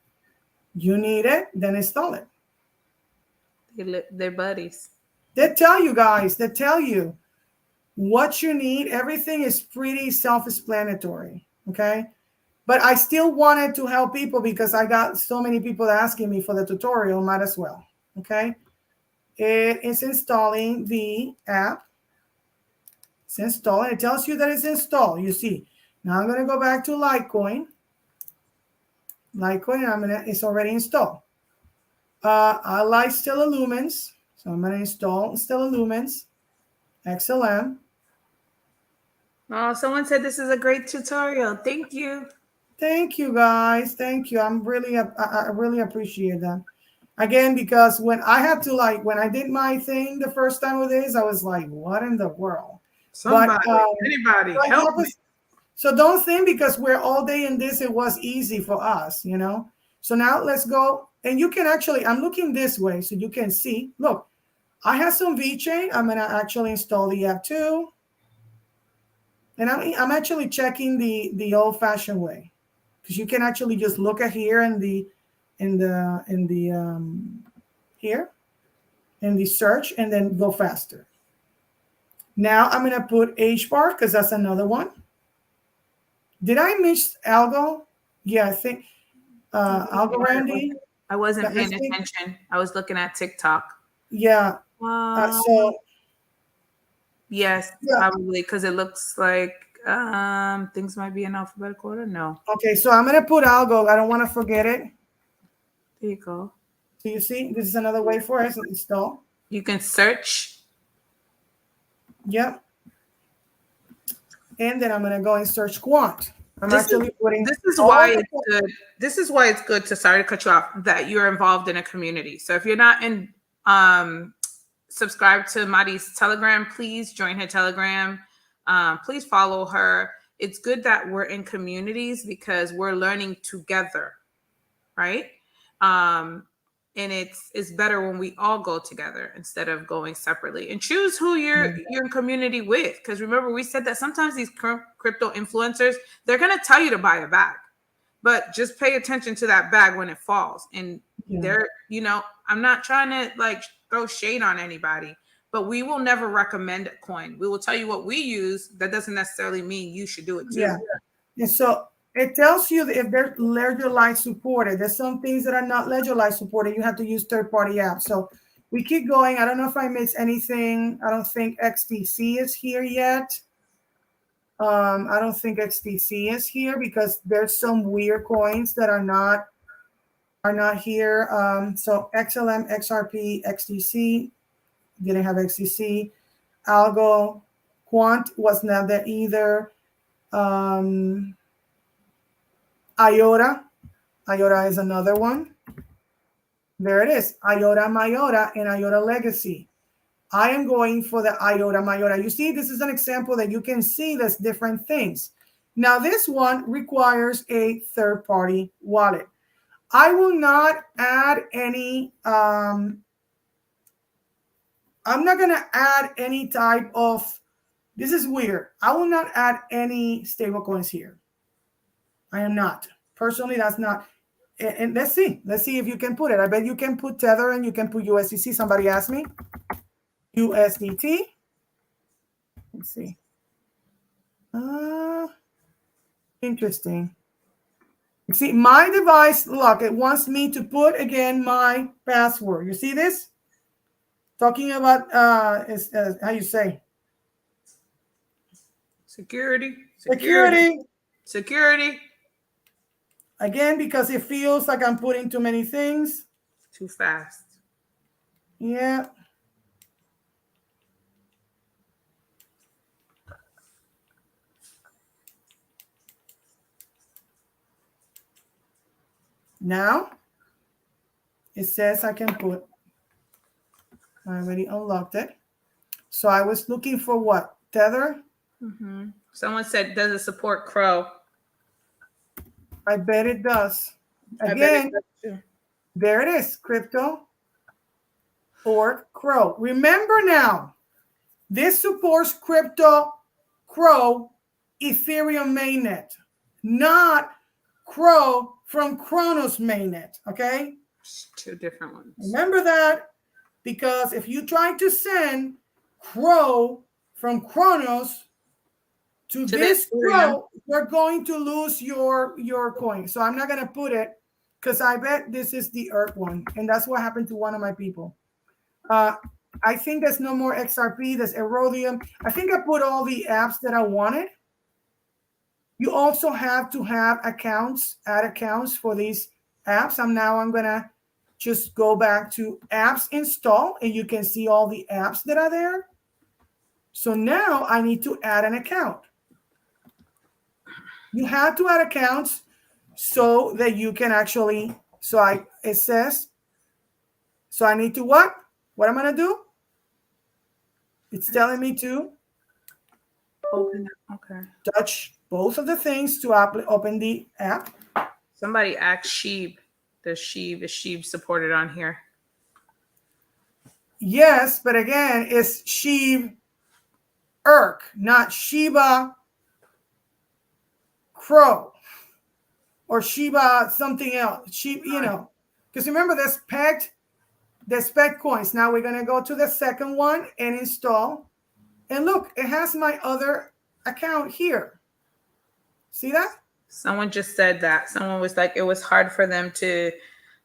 You need it, then install it. They're buddies. They tell you guys, they tell you what you need. Everything is pretty self-explanatory. Okay. But I still wanted to help people because I got so many people asking me for the tutorial. Might as well. Okay. It is installing the app. It's installed. It tells you that it's installed. You see. Now I'm going to go back to Litecoin. Litecoin, it's already installed. I like Stellar Lumens. So I'm going to install Stellar Lumens. XLM. Oh, someone said this is a great tutorial. Thank you. Thank you, guys. Thank you. I really appreciate that. Again, because when I had to when I did my thing the first time with this, I was like, what in the world? Anybody, help me. So don't think because we're all day in this, it was easy for us, So now let's go. And you can actually, I'm looking this way so you can see. Look, I have some VeChain. I'm going to actually install the app too. And I'm actually checking the old-fashioned way. Because you can actually just look at here here in the search and then go faster. Now I'm going to put HBAR because that's another one. Did I miss Algo? Yeah, I think Algo Randy. I wasn't paying attention. I was looking at TikTok. Yeah. Yes, probably because it looks like things might be in alphabetical order. No. Okay, so I'm going to put Algo. I don't want to forget it. There you go. So you see, this is another way for us to install. You can search. Yep. And then I'm going to go and search Quant. This is why it's good. This is why it's good to, sorry to cut you off, that you're involved in a community. So if you're not subscribe to Mari's Telegram, please join her Telegram. Please follow her. It's good that we're in communities because we're learning together, right? and it's better when we all go together instead of going separately. And choose who you're in community with, because remember we said that sometimes these crypto influencers, they're going to tell you to buy a bag, but just pay attention to that bag when it falls. And they're, you know, I'm not trying to like throw shade on anybody, but we will never recommend a coin. We will tell you what we use. That doesn't necessarily mean you should do it too. Yeah. And so it tells you that if they're Ledger Live supported. There's some things that are not Ledger Live supported. You have to use third-party apps. So we keep going. I don't know if I missed anything. I don't think XDC is here yet. I don't think XDC is here because there's some weird coins that are not here. So XLM, XRP, XDC didn't have XDC. Algo, Quant was not there either. IOTA is another one. There it is, IOTA Myota and IOTA Legacy. I am going for the IOTA Myota. You see, this is an example that you can see there's different things. Now, this one requires a third-party wallet. I will not add any, I'm not going to add any type of, this is weird. I will not add any stablecoins here. I am not. Personally, that's not. And let's see if you can put it. I bet you can put Tether and you can put USDC. Somebody asked me. USDT. Let's see. Interesting. See, my device, look, it wants me to put again my password. You see this? Talking about how you say? Security. Again, because it feels like I'm putting too many things. Too fast. Yeah. Now, it says I can put, I already unlocked it. So I was looking for what? Tether? Mm-hmm. Someone said, does it support Crow? I bet it does. Again, there it is, crypto or Crow. Remember now, this supports crypto, Crow, Ethereum mainnet, not Crow from Kronos mainnet, okay? Two different ones. Remember that, because if you try to send Crow from Kronos to this Crow, you're going to lose your coin. So I'm not going to put it because I bet this is the ERC one. And that's what happened to one of my people. I think there's no more XRP. There's Erodium. I think I put all the apps that I wanted. You also have to have accounts, add accounts for these apps. I'm going to just go back to apps install, and you can see all the apps that are there. So now I need to add an account. You have to add accounts so that you can actually, it says, so I need to what? What am I going to do? It's telling me to touch both of the things to open the app. Somebody asked Sheeb. Is Sheeb supported on here? Yes, but again, it's Sheeb ERC, not Shiba Crow or Shiba something else. Sheep, because remember there's spec coins. Now we're going to go to the second one and install. And look, it has my other account here. See that? Someone just said that. Someone was like, it was hard for them to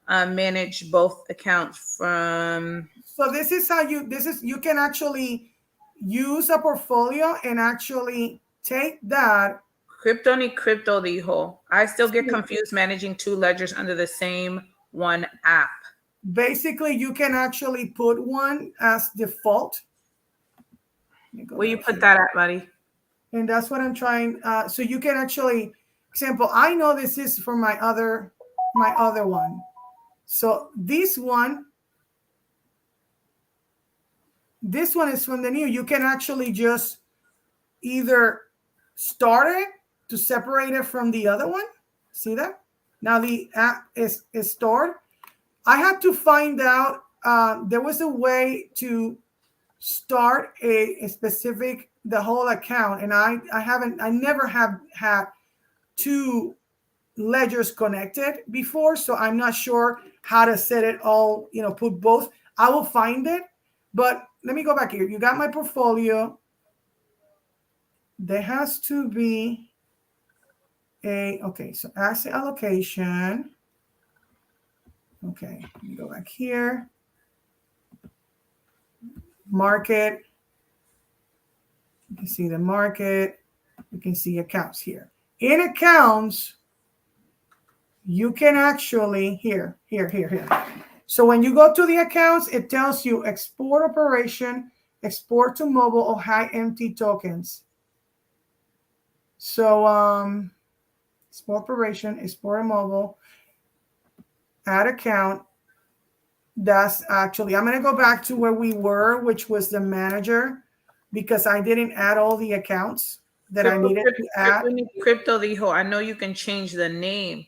manage both accounts from. So this is how you can actually use a portfolio and actually take that. Crypto ni crypto dijo. I still get confused managing two ledgers under the same one app. Basically, you can actually put one as default. Where you put that at, buddy? And that's what I'm trying. So you can actually, example, I know this is for my other one. So this one is from the new. You can actually just either start it to separate it from the other one. See that? Now the app is stored. I had to find out, there was a way to start a specific, the whole account. And I never have had two ledgers connected before. So I'm not sure how to set it all, put both. I will find it, but let me go back here. You got my portfolio. There has to be okay, so asset allocation. Okay, let me go back here. Market. You can see the market. You can see accounts here. In accounts, you can actually, here. So when you go to the accounts, it tells you export operation, export to mobile or high empty tokens. So export operation, export mobile, add account. That's actually, I'm going to go back to where we were, which was the manager, because I didn't add all the accounts that I needed to add. Crypto dijo, I know you can change the name.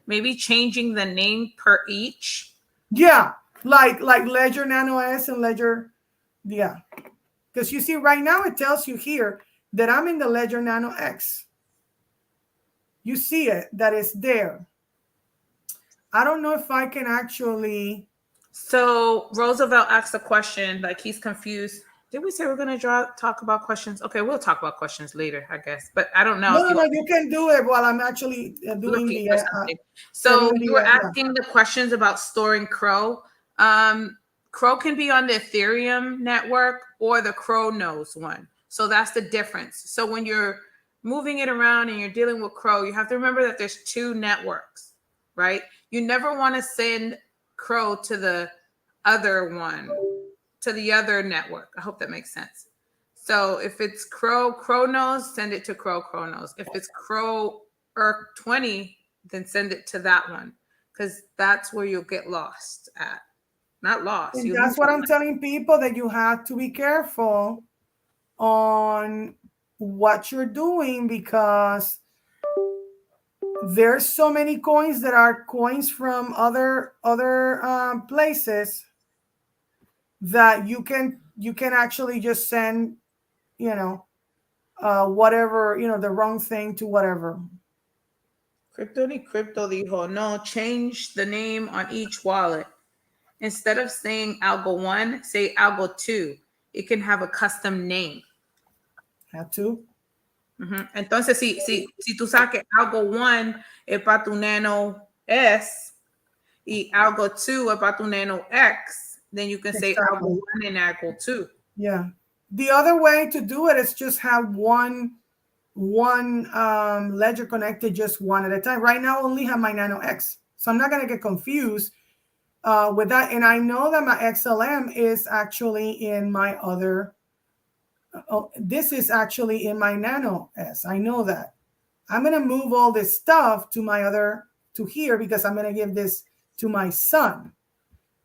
Maybe changing the name per each. Yeah, like Ledger Nano S and Ledger, yeah. Because you see right now it tells you here that I'm in the Ledger Nano X. You see it, that is there. I don't know if I can actually. So Roosevelt asked a question, like he's confused. Did we say we're going to talk about questions? Okay, we'll talk about questions later, I guess. But I don't know. No, you can do it while I'm actually doing the. So you were asking the questions about storing Crow. Crow can be on the Ethereum network or the Chronos one. So that's the difference. So when you're moving it around and you're dealing with Crow, you have to remember that there's two networks, right? You never want to send Crow to the other one, to the other network. I hope that makes sense. So if it's Chronos, send it to Chronos. If it's Crow ERC 20, then send it to that one, because that's where you'll get lost at. Not lost. And that's what I'm telling people, that you have to be careful on what you're doing, because there's so many coins that are coins from other places that you can actually just send, whatever, the wrong thing to whatever. Crypto dijo, no, change the name on each wallet. Instead of saying Algo 1, say Algo 2. It can have a custom name. Have to. Entonces, si tú sabes que Algo 1 es para tu Nano S y Algo 2 es para tu Nano X, then you can say Algo 1 and Algo 2. Yeah. The other way to do it is just have one ledger connected, just one at a time. Right now, I only have my Nano X, so I'm not going to get confused with that. And I know that my XLM is actually in my other. This is actually in my Nano S. I know that. I'm going to move all this stuff to here, because I'm going to give this to my son.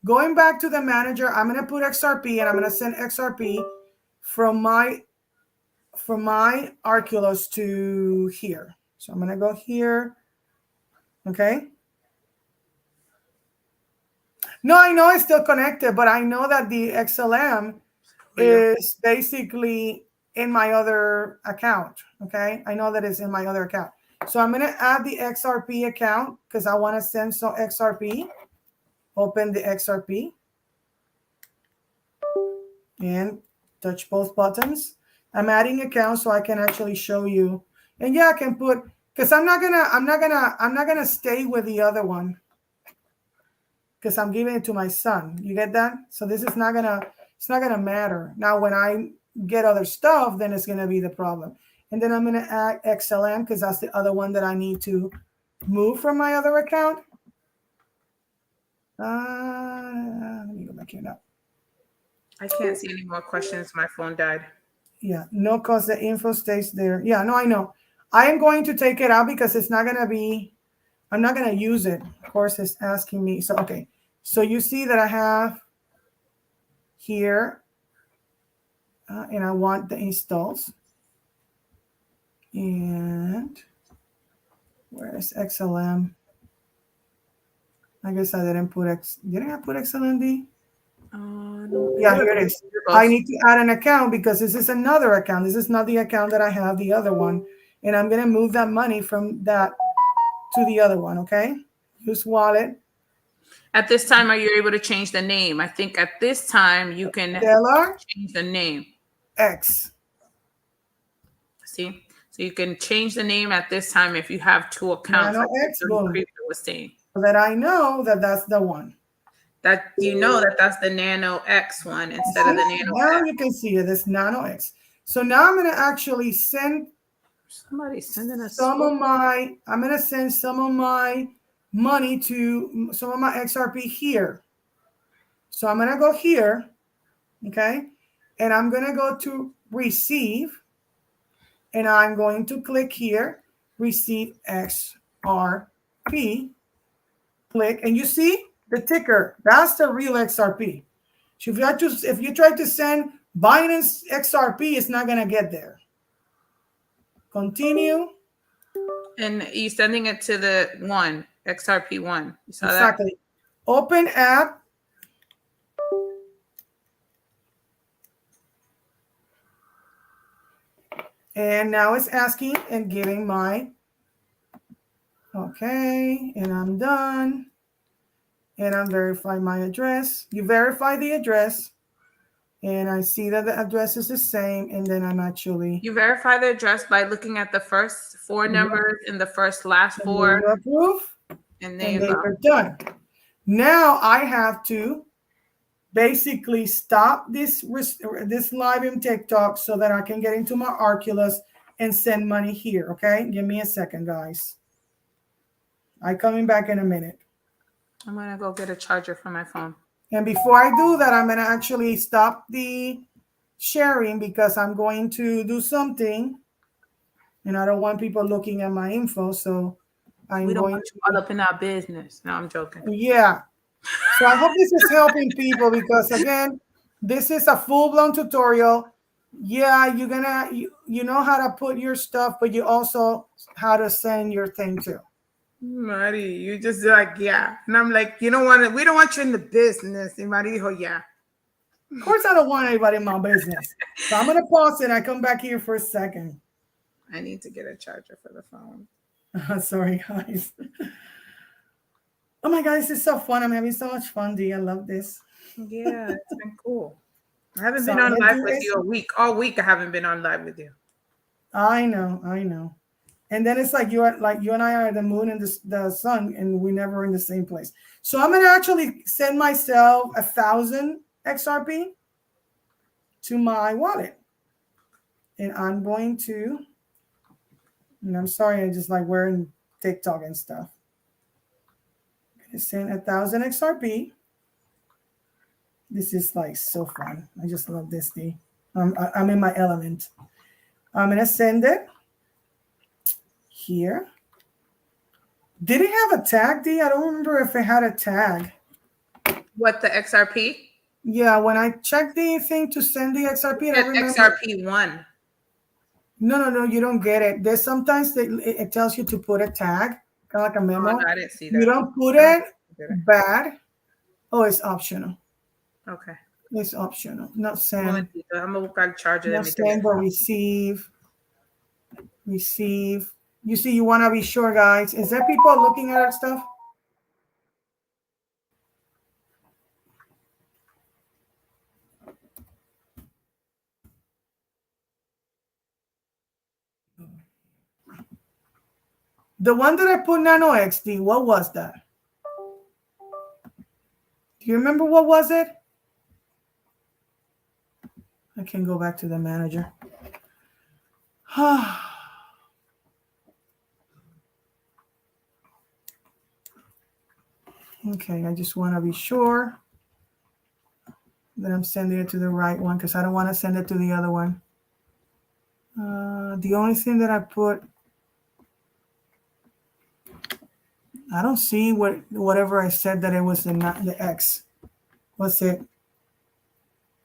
Going back to the manager, I'm going to put XRP, and I'm going to send XRP from my Arculus to here. So I'm going to go here. Okay. No, I know it's still connected, but I know that the XLM is basically in my other account. Okay. I know that it's in my other account. So I'm going to add the XRP account, because I want to send some XRP. Open the XRP and touch both buttons. I'm adding account so I can actually show you. And yeah, I can put, because I'm not gonna stay with the other one, because I'm giving it to my son. You get that? So this is not gonna matter. Now when I get other stuff, then it's gonna be the problem. And then I'm gonna add XLM, because that's the other one that I need to move from my other account. Let me go back here now. I can't see any more questions. My phone died. Yeah, no, because the info stays there. Yeah, no, I know. I am going to take it out, because it's not going to be, I'm not going to use it. Of course, it's asking me. So, okay. So you see that I have here, and I want the installs. And where is XLM? I guess I didn't put X. Didn't I put XLND? No, Yeah, here it is. I need to add an account because this is another account. This is not the account that I have, the other one. And I'm going to move that money from that to the other one, okay? Use wallet. At this time, are you able to change the name? I think at this time you can Stellar change the name. X. See? So you can change the name at this time if you have two accounts. Nano Like X, boom. was saying. So that I know that that's the one. That you know that that's the Nano X one instead of the Nano Now X. you can see it. This Nano X. So now I'm going to actually send Somebody's sending us I'm going to send some of my money to some of my XRP here. So I'm going to go here, okay? And I'm going to go to receive, and I'm going to click here, receive XRP. Click, and you see the ticker. That's the real XRP. So if you try to send Binance XRP, it's not going to get there. Continue. And you sending it to the one, XRP1. You saw exactly. That? Open app. And now it's asking and giving my, okay, and I'm done. And I'm verifying my address. You verify the address. And I see that the address is the same. And then I'm actually. You verify the address by looking at the first four numbers in the last four. You approve. And then you're done. Now I have to basically stop this live in TikTok so that I can get into my Oculus and send money here. Okay, give me a second, guys. I'm coming back in a minute. I'm gonna go get a charger for my phone. And before I do that, I'm gonna actually stop the sharing because I'm going to do something, and I don't want people looking at my info. So we don't want you all up in our business. No, I'm joking. Yeah. So I hope this is helping people because again, this is a full-blown tutorial. Yeah, you're gonna you know how to put your stuff, but you also how to send your thing too. Mari, you just like, yeah. And I'm like, we don't want you in the business. And Mari dijo, yeah. Of course I don't want anybody in my business. So I'm gonna pause it. I come back here for a second. I need to get a charger for the phone. Sorry, guys. Oh my God, this is so fun. I'm having so much fun, D. I love this. Yeah, it's been cool. I haven't been on live with you all week. I haven't been on live with you. I know. And then it's like you and I are the moon and the sun, and we never in the same place. So I'm gonna actually send myself 1,000 XRP to my wallet, and I'm going to. And I'm sorry, I just like wearing TikTok and stuff. I'm gonna send 1,000 XRP. This is like so fun. I just love this D. I'm in my element. I'm gonna send it. Here. Did it have a tag, D? I don't remember if it had a tag. What, the XRP? Yeah, when I checked the thing to send the XRP, I remember XRP1. No, you don't get it. There's sometimes it tells you to put a tag, kind of like a memo. Oh, no, I didn't see that. You don't put it, bad. Oh, it's optional. Okay. It's optional. Not send. I'm going to charge it. Not send, but receive. You see, you want to be sure, guys. Is there people looking at our stuff? The one that I put Nano XD, what was that? Do you remember what was it? I can go back to the manager. Okay, I just want to be sure that I'm sending it to the right one because I don't want to send it to the other one. The only thing that I put, I don't see whatever I said that it was the X. Was it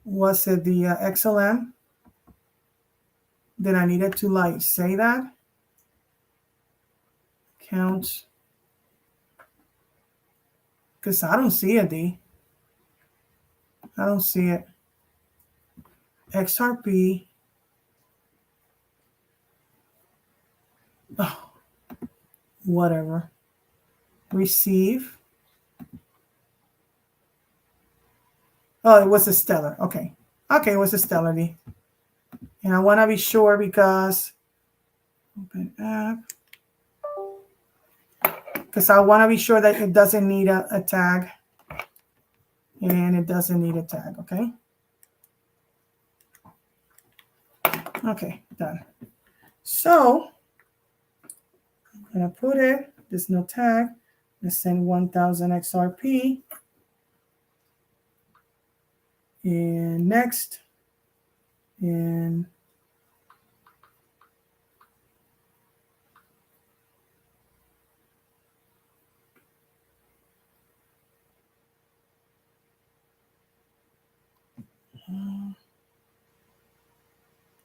the XLM? Then I needed to like say that. Count. Because I don't see it, D. I don't see it. XRP. Oh, whatever. Receive. Oh, it was a stellar. Okay. Okay, it was a stellar, D. And I want to be sure because open app. Because I want to be sure that it doesn't need a tag. And it doesn't need a tag, okay? Okay, done. So I'm going to put it, there's no tag. Let's send 1000 XRP. And next. And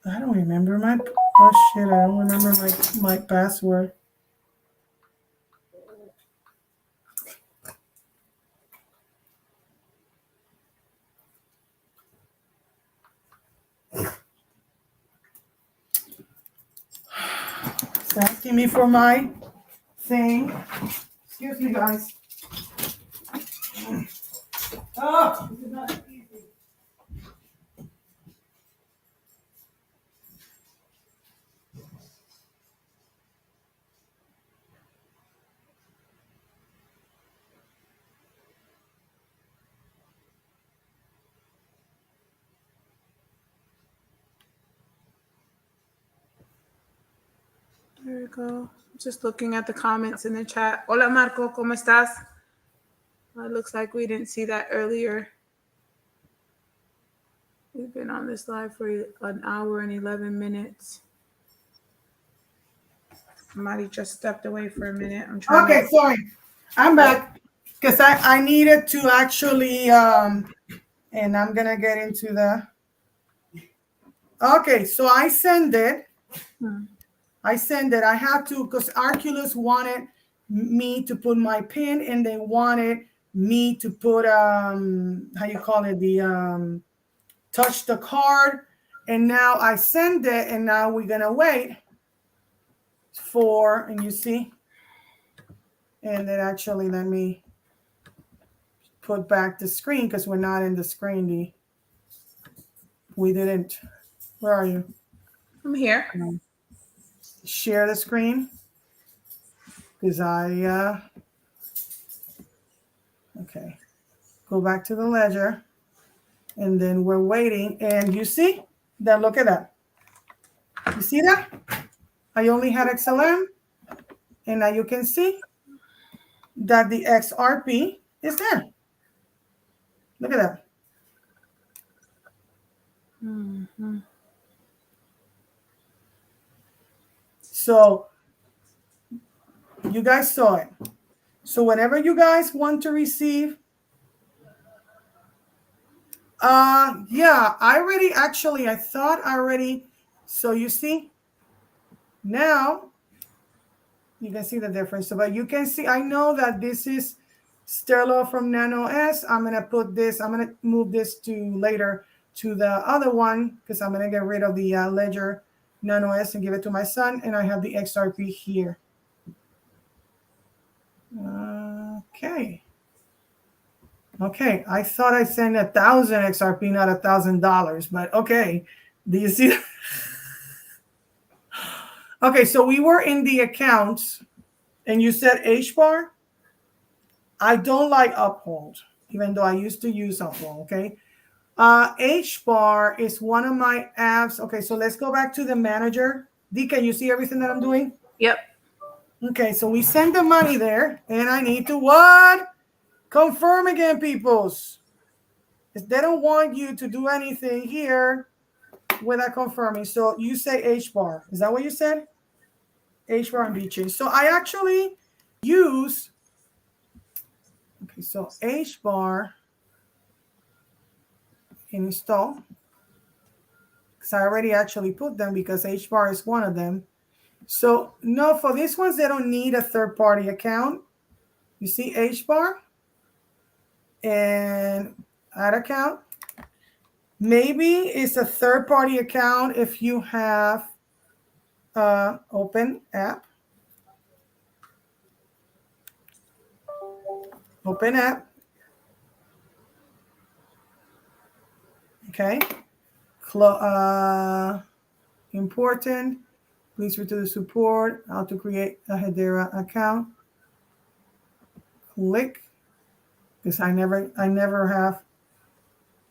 I don't remember my, oh shit, I don't remember my password. It's asking me for my thing. Excuse me, guys. Oh, this is not easy. There we go. Just looking at the comments in the chat. Hola, Marco, ¿cómo estás? It looks like we didn't see that earlier. We've been on this live for an hour and 11 minutes. Mari just stepped away for a minute. I'm trying Okay, sorry. I'm back. Because I needed to actually, and I'm going to get into the, okay, so I send it. I have to, because Arculus wanted me to put my pin and they wanted me to put, how you call it, the, touch the card. And now I send it and now we're going to wait for, and you see, and then actually let me put back the screen because we're not in the screen. We didn't. Where are you? I'm here. Share the screen because okay. Go back to the ledger and then we're waiting. And you see that? Look at that. You see that? I only had XLM and now you can see that the XRP is there. Look at that. Mm-hmm. So you guys saw it. So whenever you guys want to receive, yeah, I thought already. So you see, now you can see the difference. So, but you can see, I know that this is Sterlo from Nano S. I'm going to move this to later to the other one because I'm going to get rid of the Ledger Nano S and give it to my son. And I have the XRP here. Okay. Okay. I thought I sent 1,000 XRP, not $1,000, but okay. Do you see that? Okay. So we were in the accounts and you said H-bar. I don't like Uphold, even though I used to use Uphold, okay? H-bar is one of my apps. Okay, so let's go back to the manager. D, can you see everything that I'm doing? Yep. Okay, so we send the money there, and I need to what? Confirm again, peoples. If they don't want you to do anything here without confirming. So you say H-bar. Is that what you said? H-bar and B-chain. So I actually use... Okay, so H-bar install. Because I already actually put them because H-bar is one of them. So no, for these ones, they don't need a third-party account. You see H-bar? and add account. Maybe it's a third-party account if you have open app. Open app. Okay. Important. Please return the support. How to create a Hedera account. Click. Because I never have.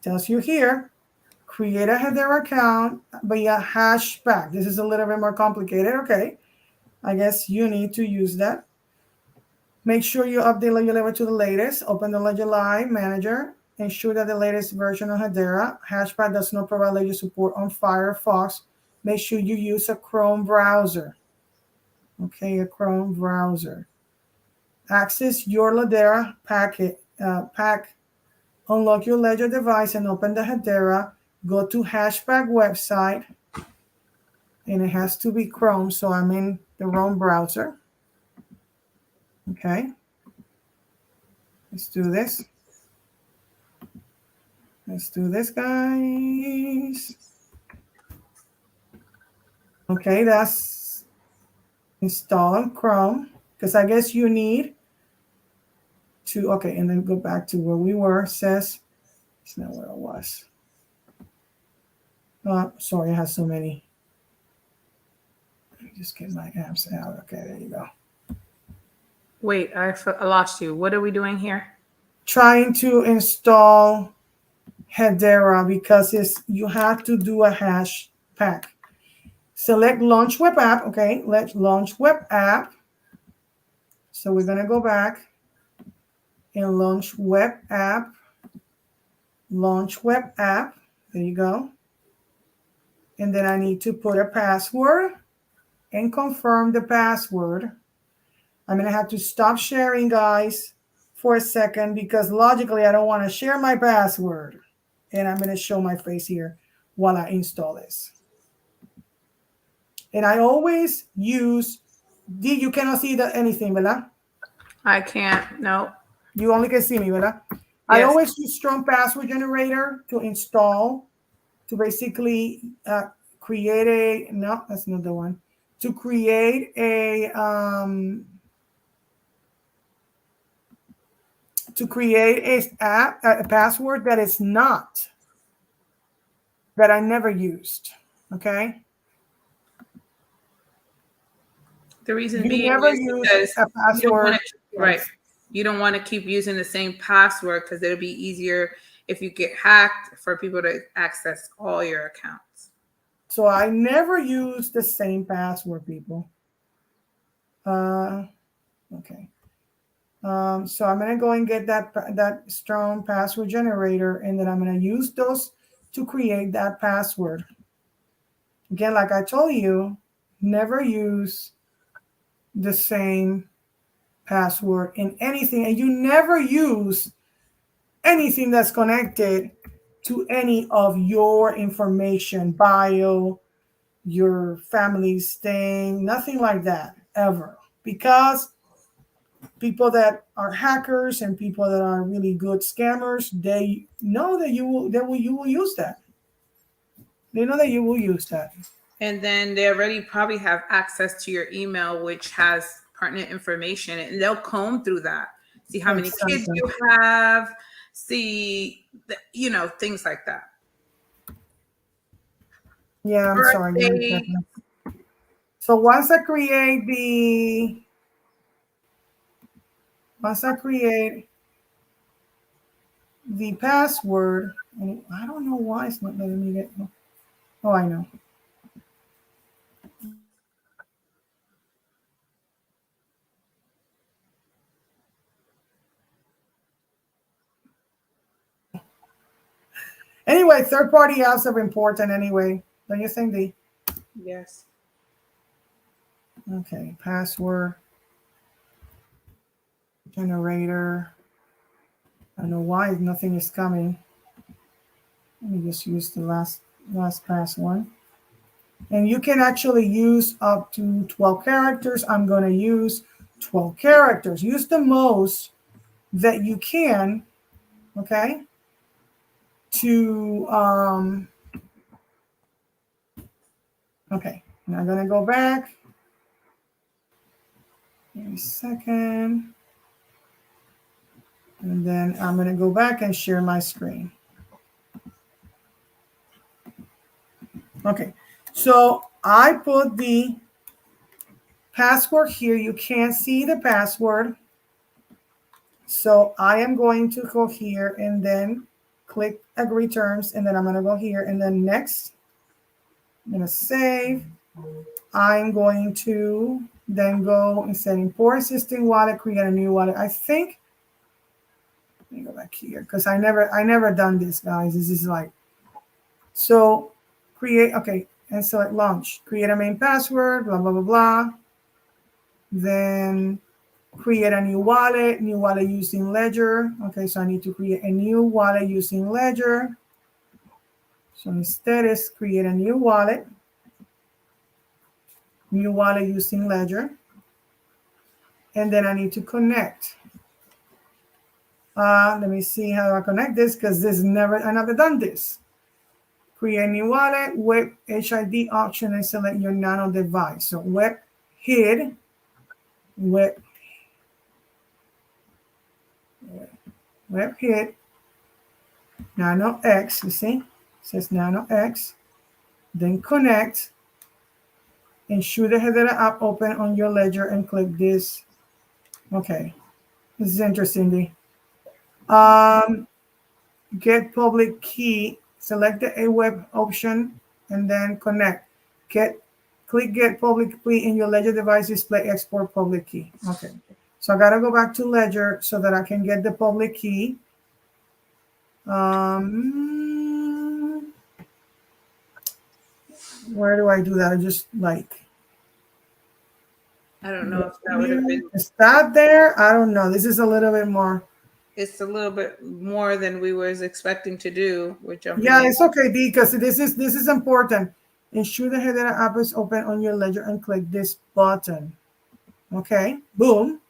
Tells you here. Create a Hedera account via hashback. This is a little bit more complicated. Okay. I guess you need to use that. Make sure you update Ledger Live to the latest. Open the Ledger Live Manager. Ensure that the latest version of Hedera. Hashback does not provide Ledger support on Firefox. Make sure you use a Chrome browser. Okay, a Chrome browser. Access your Hedera pack. Unlock your Ledger device and open the Hedera. Go to Hashback website. And it has to be Chrome, so I'm in the wrong browser. Okay. Let's do this. Let's do this, guys. Okay, that's install on Chrome, because I guess you need to, okay, and then go back to where we were. It says, it's not where it was. Sorry, I have so many. Let me just get my apps out. Okay, there you go. Wait, I lost you. What are we doing here? Trying to install Hedera because you have to do a hash pack. Select launch web app. Okay, let's launch web app. So we're going to go back and launch web app. Launch web app. There you go. And then I need to put a password and confirm the password. I'm going to have to stop sharing, guys, for a second because logically I don't want to share my password. And I'm going to show my face here while I install this. And I always use, you cannot see anything, ¿verdad? I can't, no. You only can see me, ¿verdad? Yes. I always use strong password generator to install, to basically create a, no, that's not the one. To create a password that is not, that I never used, okay? The reason you being never is use because a password. Right. You don't want to keep using the same password because it'll be easier if you get hacked for people to access all your accounts. So I never use the same password, people. Okay. So I'm going to go and get that strong password generator, and then I'm going to use those to create that password. Again, like I told you, never use the same password in anything, and you never use anything that's connected to any of your information, bio, your family's thing, nothing like that ever, because people that are hackers and people that are really good scammers, they know that you will use that. They know that you will use that. And then they already probably have access to your email, which has pertinent information, and they'll comb through that, see how many kids you have, see, things like that. Yeah, I'm sorry. So once I create the password, and I don't know why it's not letting me get. Oh, I know. Anyway, third-party apps are important anyway. Don't you think, Dee? Yes. Okay, password generator. I don't know why nothing is coming. Let me just use the last pass one. And you can actually use up to 12 characters. I'm going to use 12 characters. Use the most that you can okay, to, okay, now I'm gonna go back. Give me a second. And then I'm gonna go back and share my screen. Okay, so I put the password here. You can't see the password. So I am going to go here and then click agree terms. And then I'm going to go here and then next. I'm going to save. I'm going to then go and say import existing wallet, create a new wallet. I think, let me go back here because I never done this, guys. This is like, so create, okay, and select launch, create a main password, blah, blah, blah, blah. Then create a new wallet using Ledger. Okay, so I need to create a new wallet using Ledger. So instead is create a new wallet using Ledger. And then I need to connect. Let me see how I connect this because I never done this. Create a new wallet, web HID option, and select your Nano device. So web HID, web HID, Nano X, you see? It says Nano X. Then connect. Ensure the header app open on your Ledger and click this. Okay, this is interesting. Get public key. Select the A web option and then connect. Click get public key in your Ledger device. Display export public key. Okay, so I gotta go back to Ledger so that I can get the public key. Where do I do that? I just like. I don't know if that would have been. Is that there? I don't know. This is a little bit more. It's a little bit more than we was expecting to do. We're jumping. Yeah, it's okay because this is important. Ensure the header app is open on your Ledger and click this button. Okay, boom.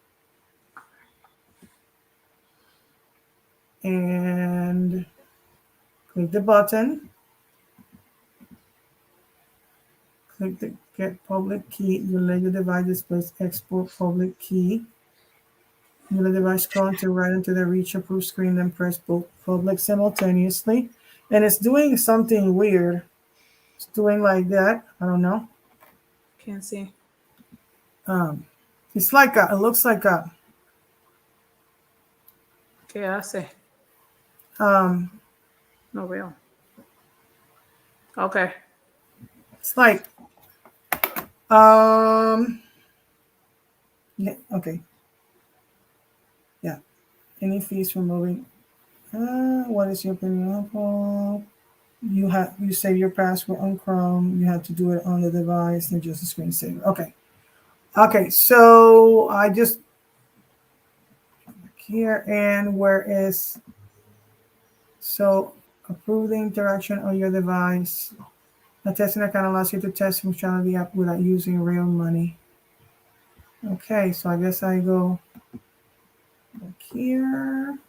And click the button. Click the get public key. Your Ledger device displays export public key. Your device code to right into the reach approved screen, then press both public simultaneously. And it's doing something weird. It's doing like that. I don't know. Can't see. It's like it looks like a. Okay, I see. No real. Okay. It's like. Yeah. Okay. Yeah. Any fees for moving? What is your opinion? You save your password on Chrome. You have to do it on the device and just a screensaver. Okay. Okay. So I just here and where is so approve the interaction on your device. A testing account allows you to test functionality of the app without using real money. Okay, so I guess I go back here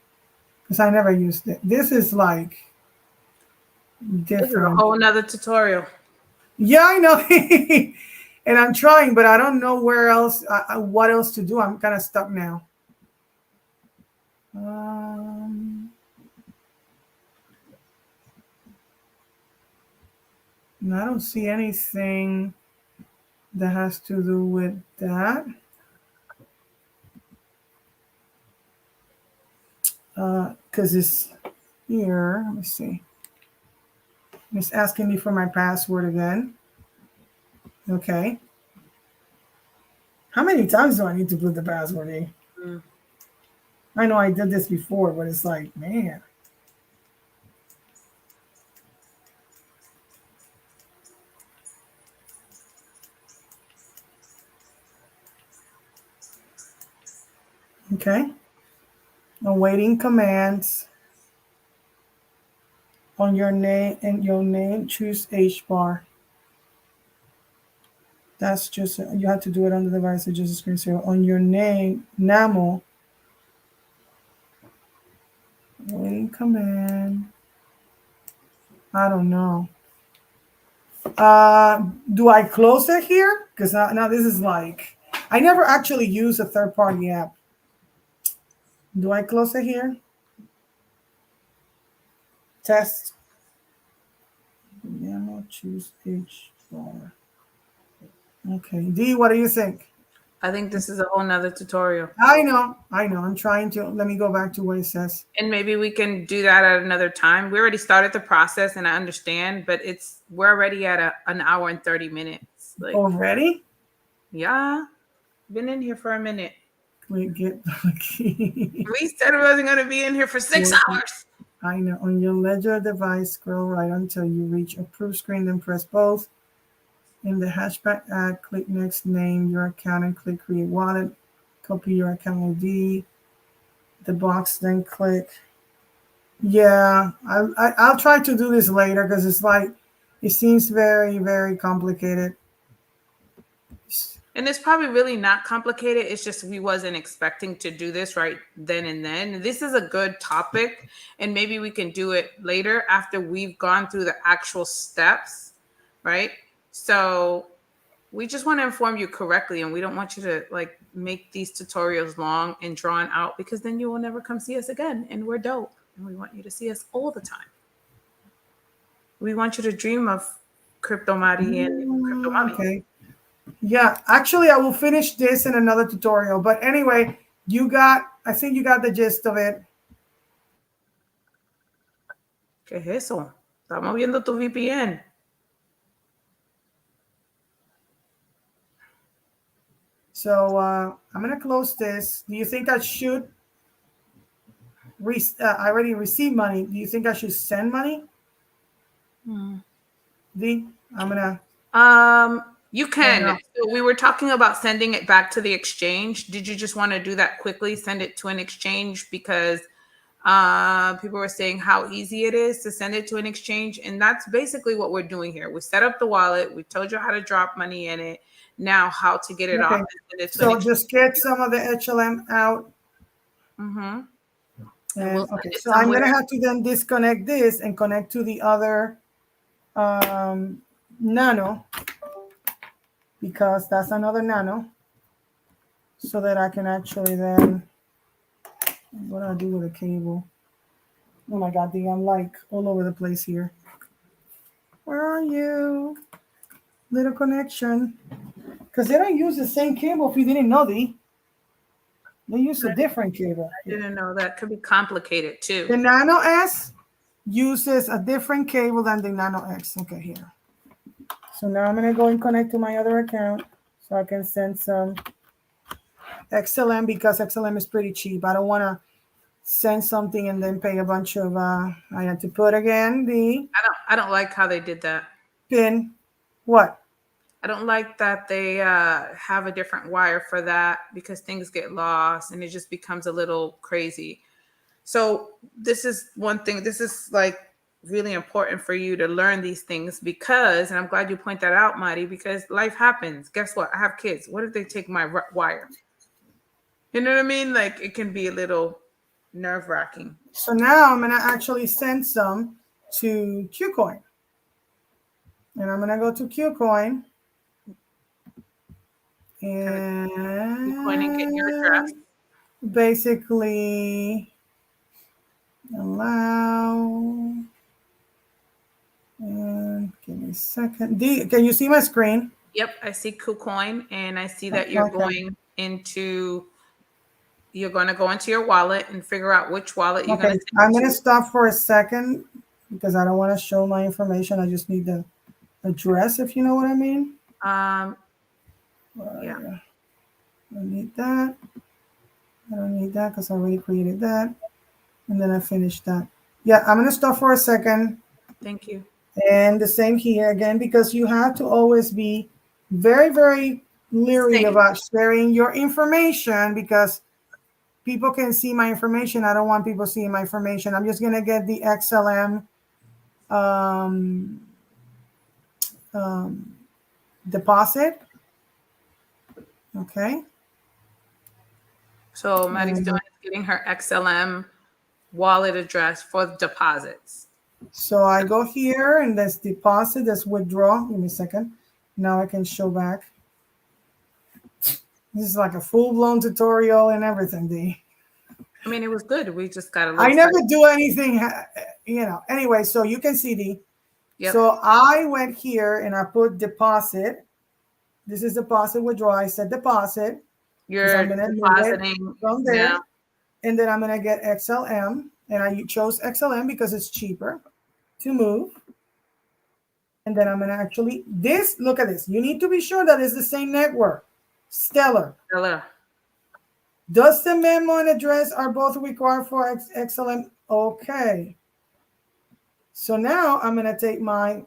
because I never used it. This is like different. This is a whole nother tutorial. Yeah, I know. And I'm trying, but I don't know where else, what else to do. I'm kind of stuck now. I don't see anything that has to do with that. Because it's here. Let me see. It's asking me for my password again. Okay. How many times do I need to put the password in? I know I did this before, but it's like, man. Okay. Awaiting commands. On your name and your name, choose H bar. That's just, you have to do it on the device. It's just a screensaver. On your name, Namo. Waiting command. I don't know. Do I close it here? Because now this is like, I never actually use a third-party app. Do I close it here? Test. Nano choose H bar. Okay. D, what do you think? I think this is a whole nother tutorial. I know. I'm trying to, let me go back to what it says. And maybe we can do that at another time. We already started the process and I understand, but we're already at an hour and 30 minutes. Like, Already? yeah, been in here for a minute. We get the key. We said we wasn't going to be in here for 6 hours. I know. On your ledger device, scroll right until you reach approve screen, then press both. In the hatchback ad, click next, name your account and click create wallet. Copy your account ID. The box, then click. Yeah, I'll try to do this later because it's like, it seems very, very complicated. And it's probably really not complicated. It's just we wasn't expecting to do this right then and then. This is a good topic, and maybe we can do it later after we've gone through the actual steps, right? So we just want to inform you correctly, and we don't want you to like make these tutorials long and drawn out because then you will never come see us again, and we're dope, and we want you to see us all the time. We want you to dream of Crypto Mari and Crypto Mommy. Okay. Yeah, actually, I will finish this in another tutorial. But anyway, I think you got the gist of it. ¿Qué es eso? Estamos viendo tu VPN. So I'm going to close this. Do you think I should? I already received money. Do you think I should send money? D, I'm going to. You can. So we were talking about sending it back to the exchange. Did you just want to do that quickly? Send it to an exchange because people were saying how easy it is to send it to an exchange. And that's basically what we're doing here. We set up the wallet. We told you how to drop money in it. Now how to get it off. So just get some of the HLM out. Mm-hmm. And, we'll okay, so I'm going to have to then disconnect this and connect to the other Nano, because that's another Nano, so that I can actually then, what do I do with a cable? Oh my God, D, I'm like all over the place here. Where are you? Little connection. Because they don't use the same cable if you didn't know, D. They use a different cable. I didn't know that could be complicated too. The Nano S uses a different cable than the Nano X. Okay, here. So now I'm going to go and connect to my other account so I can send some XLM because XLM is pretty cheap. I don't want to send something and then pay a bunch of, I had to put again the... I don't like how they did that. PIN. What? I don't like that they have a different wire for that because things get lost and it just becomes a little crazy. So this is one thing. This is like really important for you to learn these things because, and I'm glad you point that out, Mari, because life happens. Guess what? I have kids. What if they take my wire? You know what I mean? Like it can be a little nerve-wracking. So now I'm going to actually send some to Qcoin. And I'm going to go to Qcoin. And Qcoin and get your address. Basically allow. And give me a second. Can you see my screen? Yep, I see KuCoin, and I see that you're going to go into your wallet and figure out which wallet you're going to. I'm going to stop for a second because I don't want to show my information. I just need the address, if you know what I mean. Yeah. I need that. I don't need that because I already created that. And then I finished that. Yeah, I'm going to stop for a second. Thank you. And the same here again, because you have to always be very, very leery about sharing your information because people can see my information. I don't want people seeing my information. I'm just going to get the XLM deposit. Okay. So Maddie's getting her XLM wallet address for deposits. So I go here and that's deposit, that's withdraw. Give me a second. Now I can show back. This is like a full-blown tutorial and everything, D. I mean, it was good. We just got a little. I never do anything, Anyway, so you can see D. Yep. So I went here and I put deposit. This is deposit withdraw. I said deposit. You're I'm gonna depositing from there, now. and then I'm gonna get XLM, and I chose XLM because it's cheaper to move. And then I'm gonna actually look at this. You need to be sure that it's the same network. Stellar. Hello. Does the memo and address are both required for XLM? Okay. So now I'm gonna take my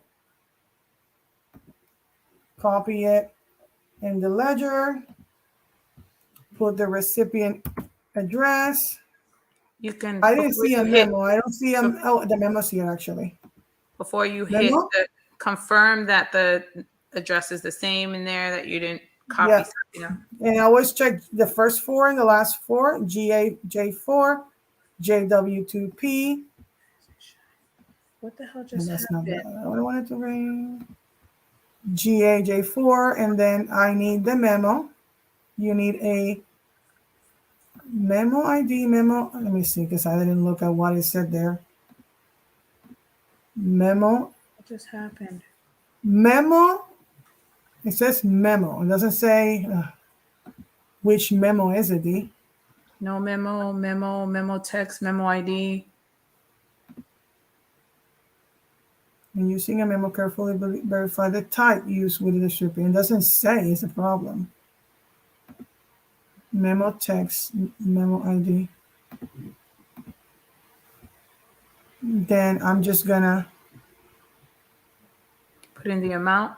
copy it in the ledger, put the recipient address. You can. I didn't see a memo. I don't see the memo's here actually. Before you hit confirm that the address is the same in there, that you didn't copy something. And I always check the first four and the last four, J4, JW2P. What the hell just happened? I wanted to bring GAJ4, and then I need the memo. You need a memo ID, memo. Let me see, because I didn't look at what it said there. Memo. What just happened? Memo. It says memo. It doesn't say which memo is it, D? No memo text, memo ID. And using a memo, carefully verify the type used with the recipient. It doesn't say, it's a problem. Memo text, memo ID. Then I'm just gonna put in the amount.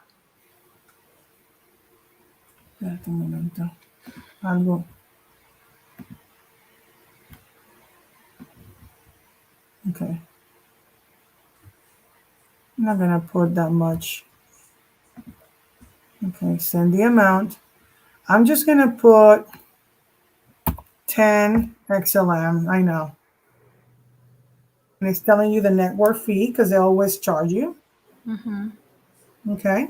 Espérate un momento. Algo. Okay. I'm not gonna put that much. Okay, send the amount. I'm just gonna put 10 XLM. I know. And it's telling you the network fee because they always charge you. Mm-hmm. Okay.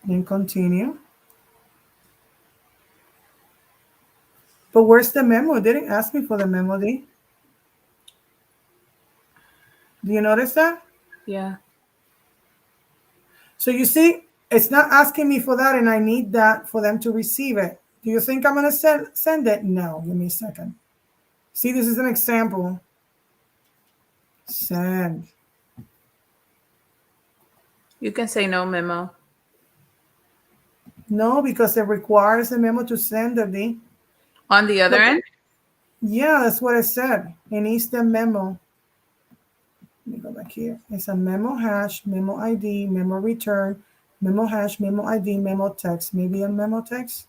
Then continue. But where's the memo? It didn't ask me for the memo, D. Do you notice that? Yeah. So you see, it's not asking me for that, and I need that for them to receive it. Do you think I'm going to send it? No. Give me a second. See, this is an example. Send. You can say no memo. No, because it requires a memo to send it, D. On the other end? Yeah, that's what it said. It needs the memo. Let me go back here. It's a memo hash, memo ID, memo return, memo hash, memo ID, memo text. Maybe a memo text?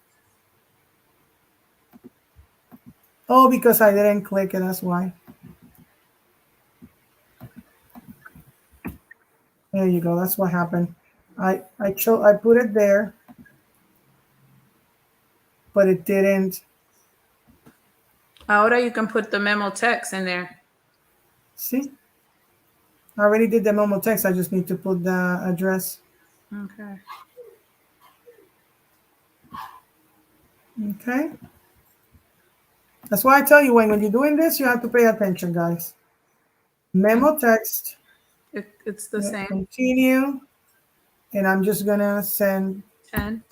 Oh, because I didn't click it, that's why. There you go, that's what happened. I put it there, but it didn't. Ahora you can put the memo text in there. See? I already did the memo text. I just need to put the address. Okay. Okay. That's why I tell you when you're doing this, you have to pay attention, guys. Memo text. It's the same. Continue. And I'm just going to send 10.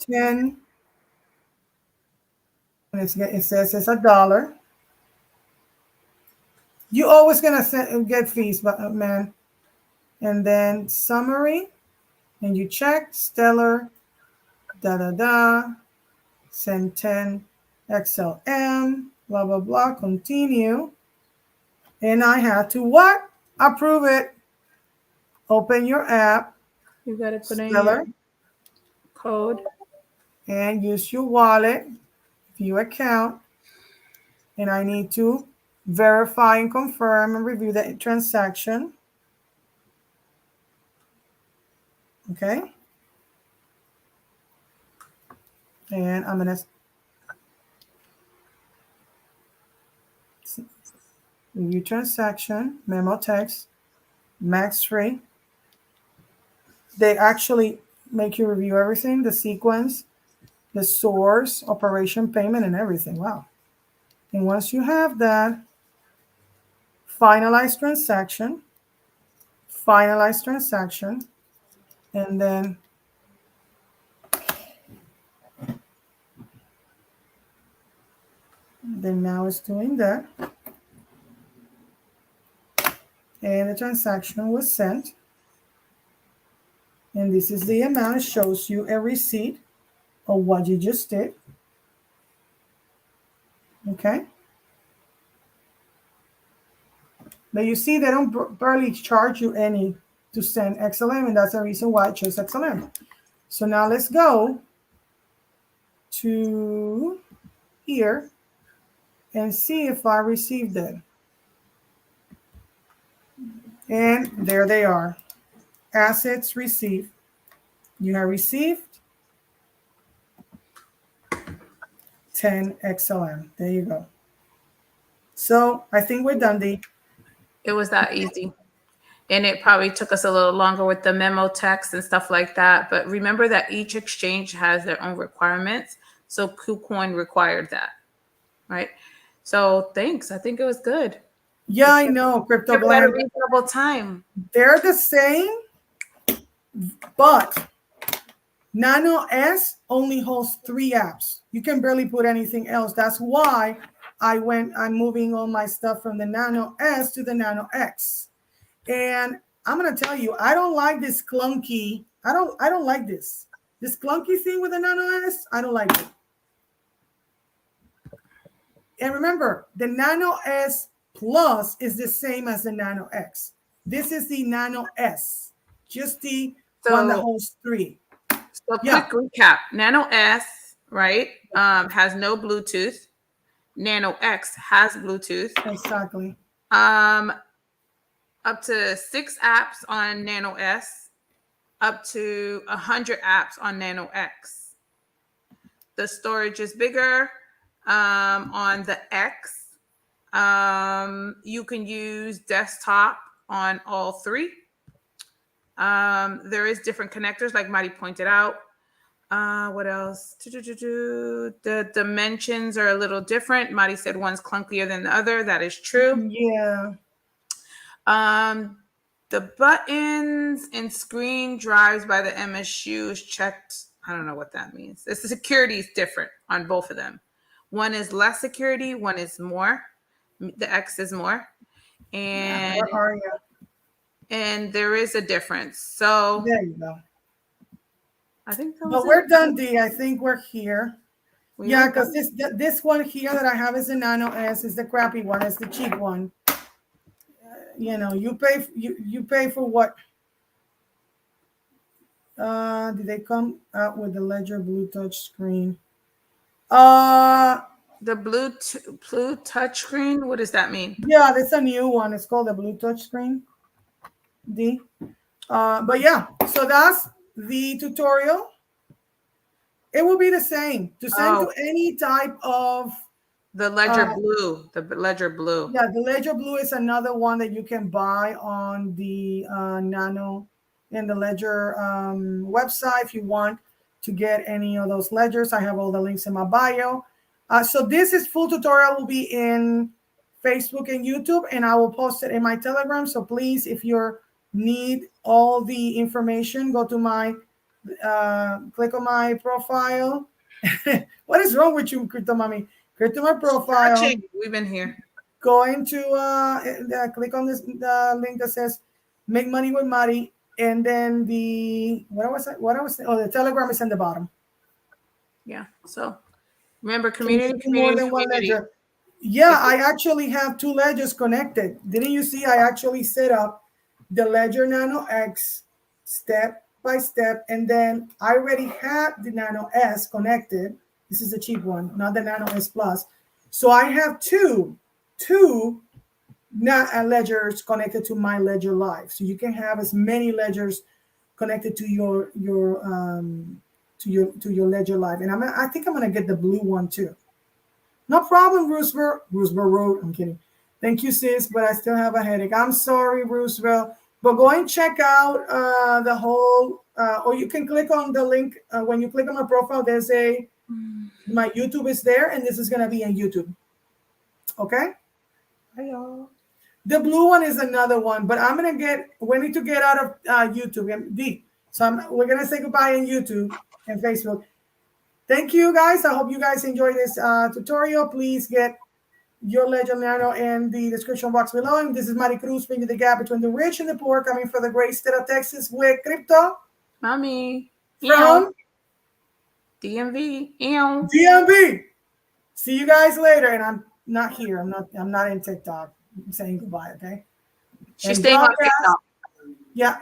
And it says it's $1. You always going to get fees, man. And then summary. And you check. Stellar. Send 10 XLM. Blah, blah, blah. Continue. And I have to what? Approve it. Open your app. You got to put in your code. And use your wallet. View account. And I need to verify and confirm and review the transaction. Okay. And I'm going to review transaction, memo text, max free. They actually make you review everything, the sequence, the source, operation, payment, and everything. Wow. And once you have that, finalize transaction, and then now it's doing that. And the transaction was sent. And this is the amount. It shows you a receipt of what you just did. Okay. But you see, they don't barely charge you any to send XLM, and that's the reason why I chose XLM. So now let's go to here and see if I received it. And there they are. Assets received. You have received 10 XLM. There you go. So I think we're done, Dee. It was that easy. And it probably took us a little longer with the memo text and stuff like that. But remember that each exchange has their own requirements. So KuCoin required that, right? So thanks. I think it was good. Yeah, I know, CryptoBlend. At a reasonable time. They're the same, but Nano S only holds 3 apps. You can barely put anything else. That's why I'm moving all my stuff from the Nano S to the Nano X. And I'm gonna tell you, I don't like this clunky. I don't like this clunky thing with the Nano S. I don't like it. And remember, the Nano S Plus is the same as the Nano X. This is the Nano S, just the one that holds 3. So quick recap: Nano S, right, has no Bluetooth. Nano X has Bluetooth. Exactly. Up to 6 apps on Nano S, up to 100 apps on Nano X. The storage is bigger on the X. You can use desktop on all 3. There is different connectors, like Mari pointed out. What else? The dimensions are a little different. Mari said one's clunkier than the other. That is true. Yeah. The buttons and screen drives by the MSU is checked. I don't know what that means. The security is different on both of them. One is less security, one is more. The X is more. And where are you? And there is a difference. So there you go. I think that was but we're done, Dee. I think we're here. Yeah, because this one here that I have is the Nano S, is the crappy one, it's the cheap one. You know, you pay for what? Did they come out with the Ledger Blue touch screen? The blue touch screen. What does that mean? Yeah, that's a new one. It's called the Blue touch screen. D. But yeah, so that's the tutorial. It will be the same to send to any type of the Ledger Blue. The Ledger Blue. Yeah, the Ledger Blue is another one that you can buy on the Nano and the Ledger website if you want to get any of those ledgers. I have all the links in my bio. So this is full tutorial will be in Facebook and YouTube, and I will post it in my Telegram. So please, if you need all the information, go to my click on my profile. What is wrong with you, Crypto Mommy? Go to my profile. We've been here. Go into click on this the link that says "Make Money with Mari," and then the the Telegram is in the bottom. Yeah. So remember, community. More than one ledger. Yeah, I actually have 2 ledgers connected. Didn't you see? I actually set up the Ledger Nano X step by step, and then I already had the Nano S connected. This is a cheap one, not the Nano S Plus. So I have two ledgers connected to my Ledger Live. So you can have as many ledgers connected to your Ledger Live. And I think I'm gonna get the blue one too. No problem, Roosevelt. Roosevelt Road. I'm kidding. Thank you, sis, but I still have a headache. I'm sorry, Roosevelt. But go and check out the whole, or you can click on the link. When you click on my profile, there's my YouTube is there, and this is going to be on YouTube. Okay? Hi, y'all. The blue one is another one, but we need to get out of YouTube. So we're going to say goodbye on YouTube and Facebook. Thank you, guys. I hope you guys enjoyed this tutorial. Please get your Ledger Nano in the description box below. And this is Mari Cruz, bridging the gap between the rich and the poor, coming from the great state of Texas with crypto. Mommy. From DMV. Ew. DMV. See you guys later. And I'm not here. I'm not in TikTok. I'm saying goodbye, okay? She's staying on TikTok. Yeah.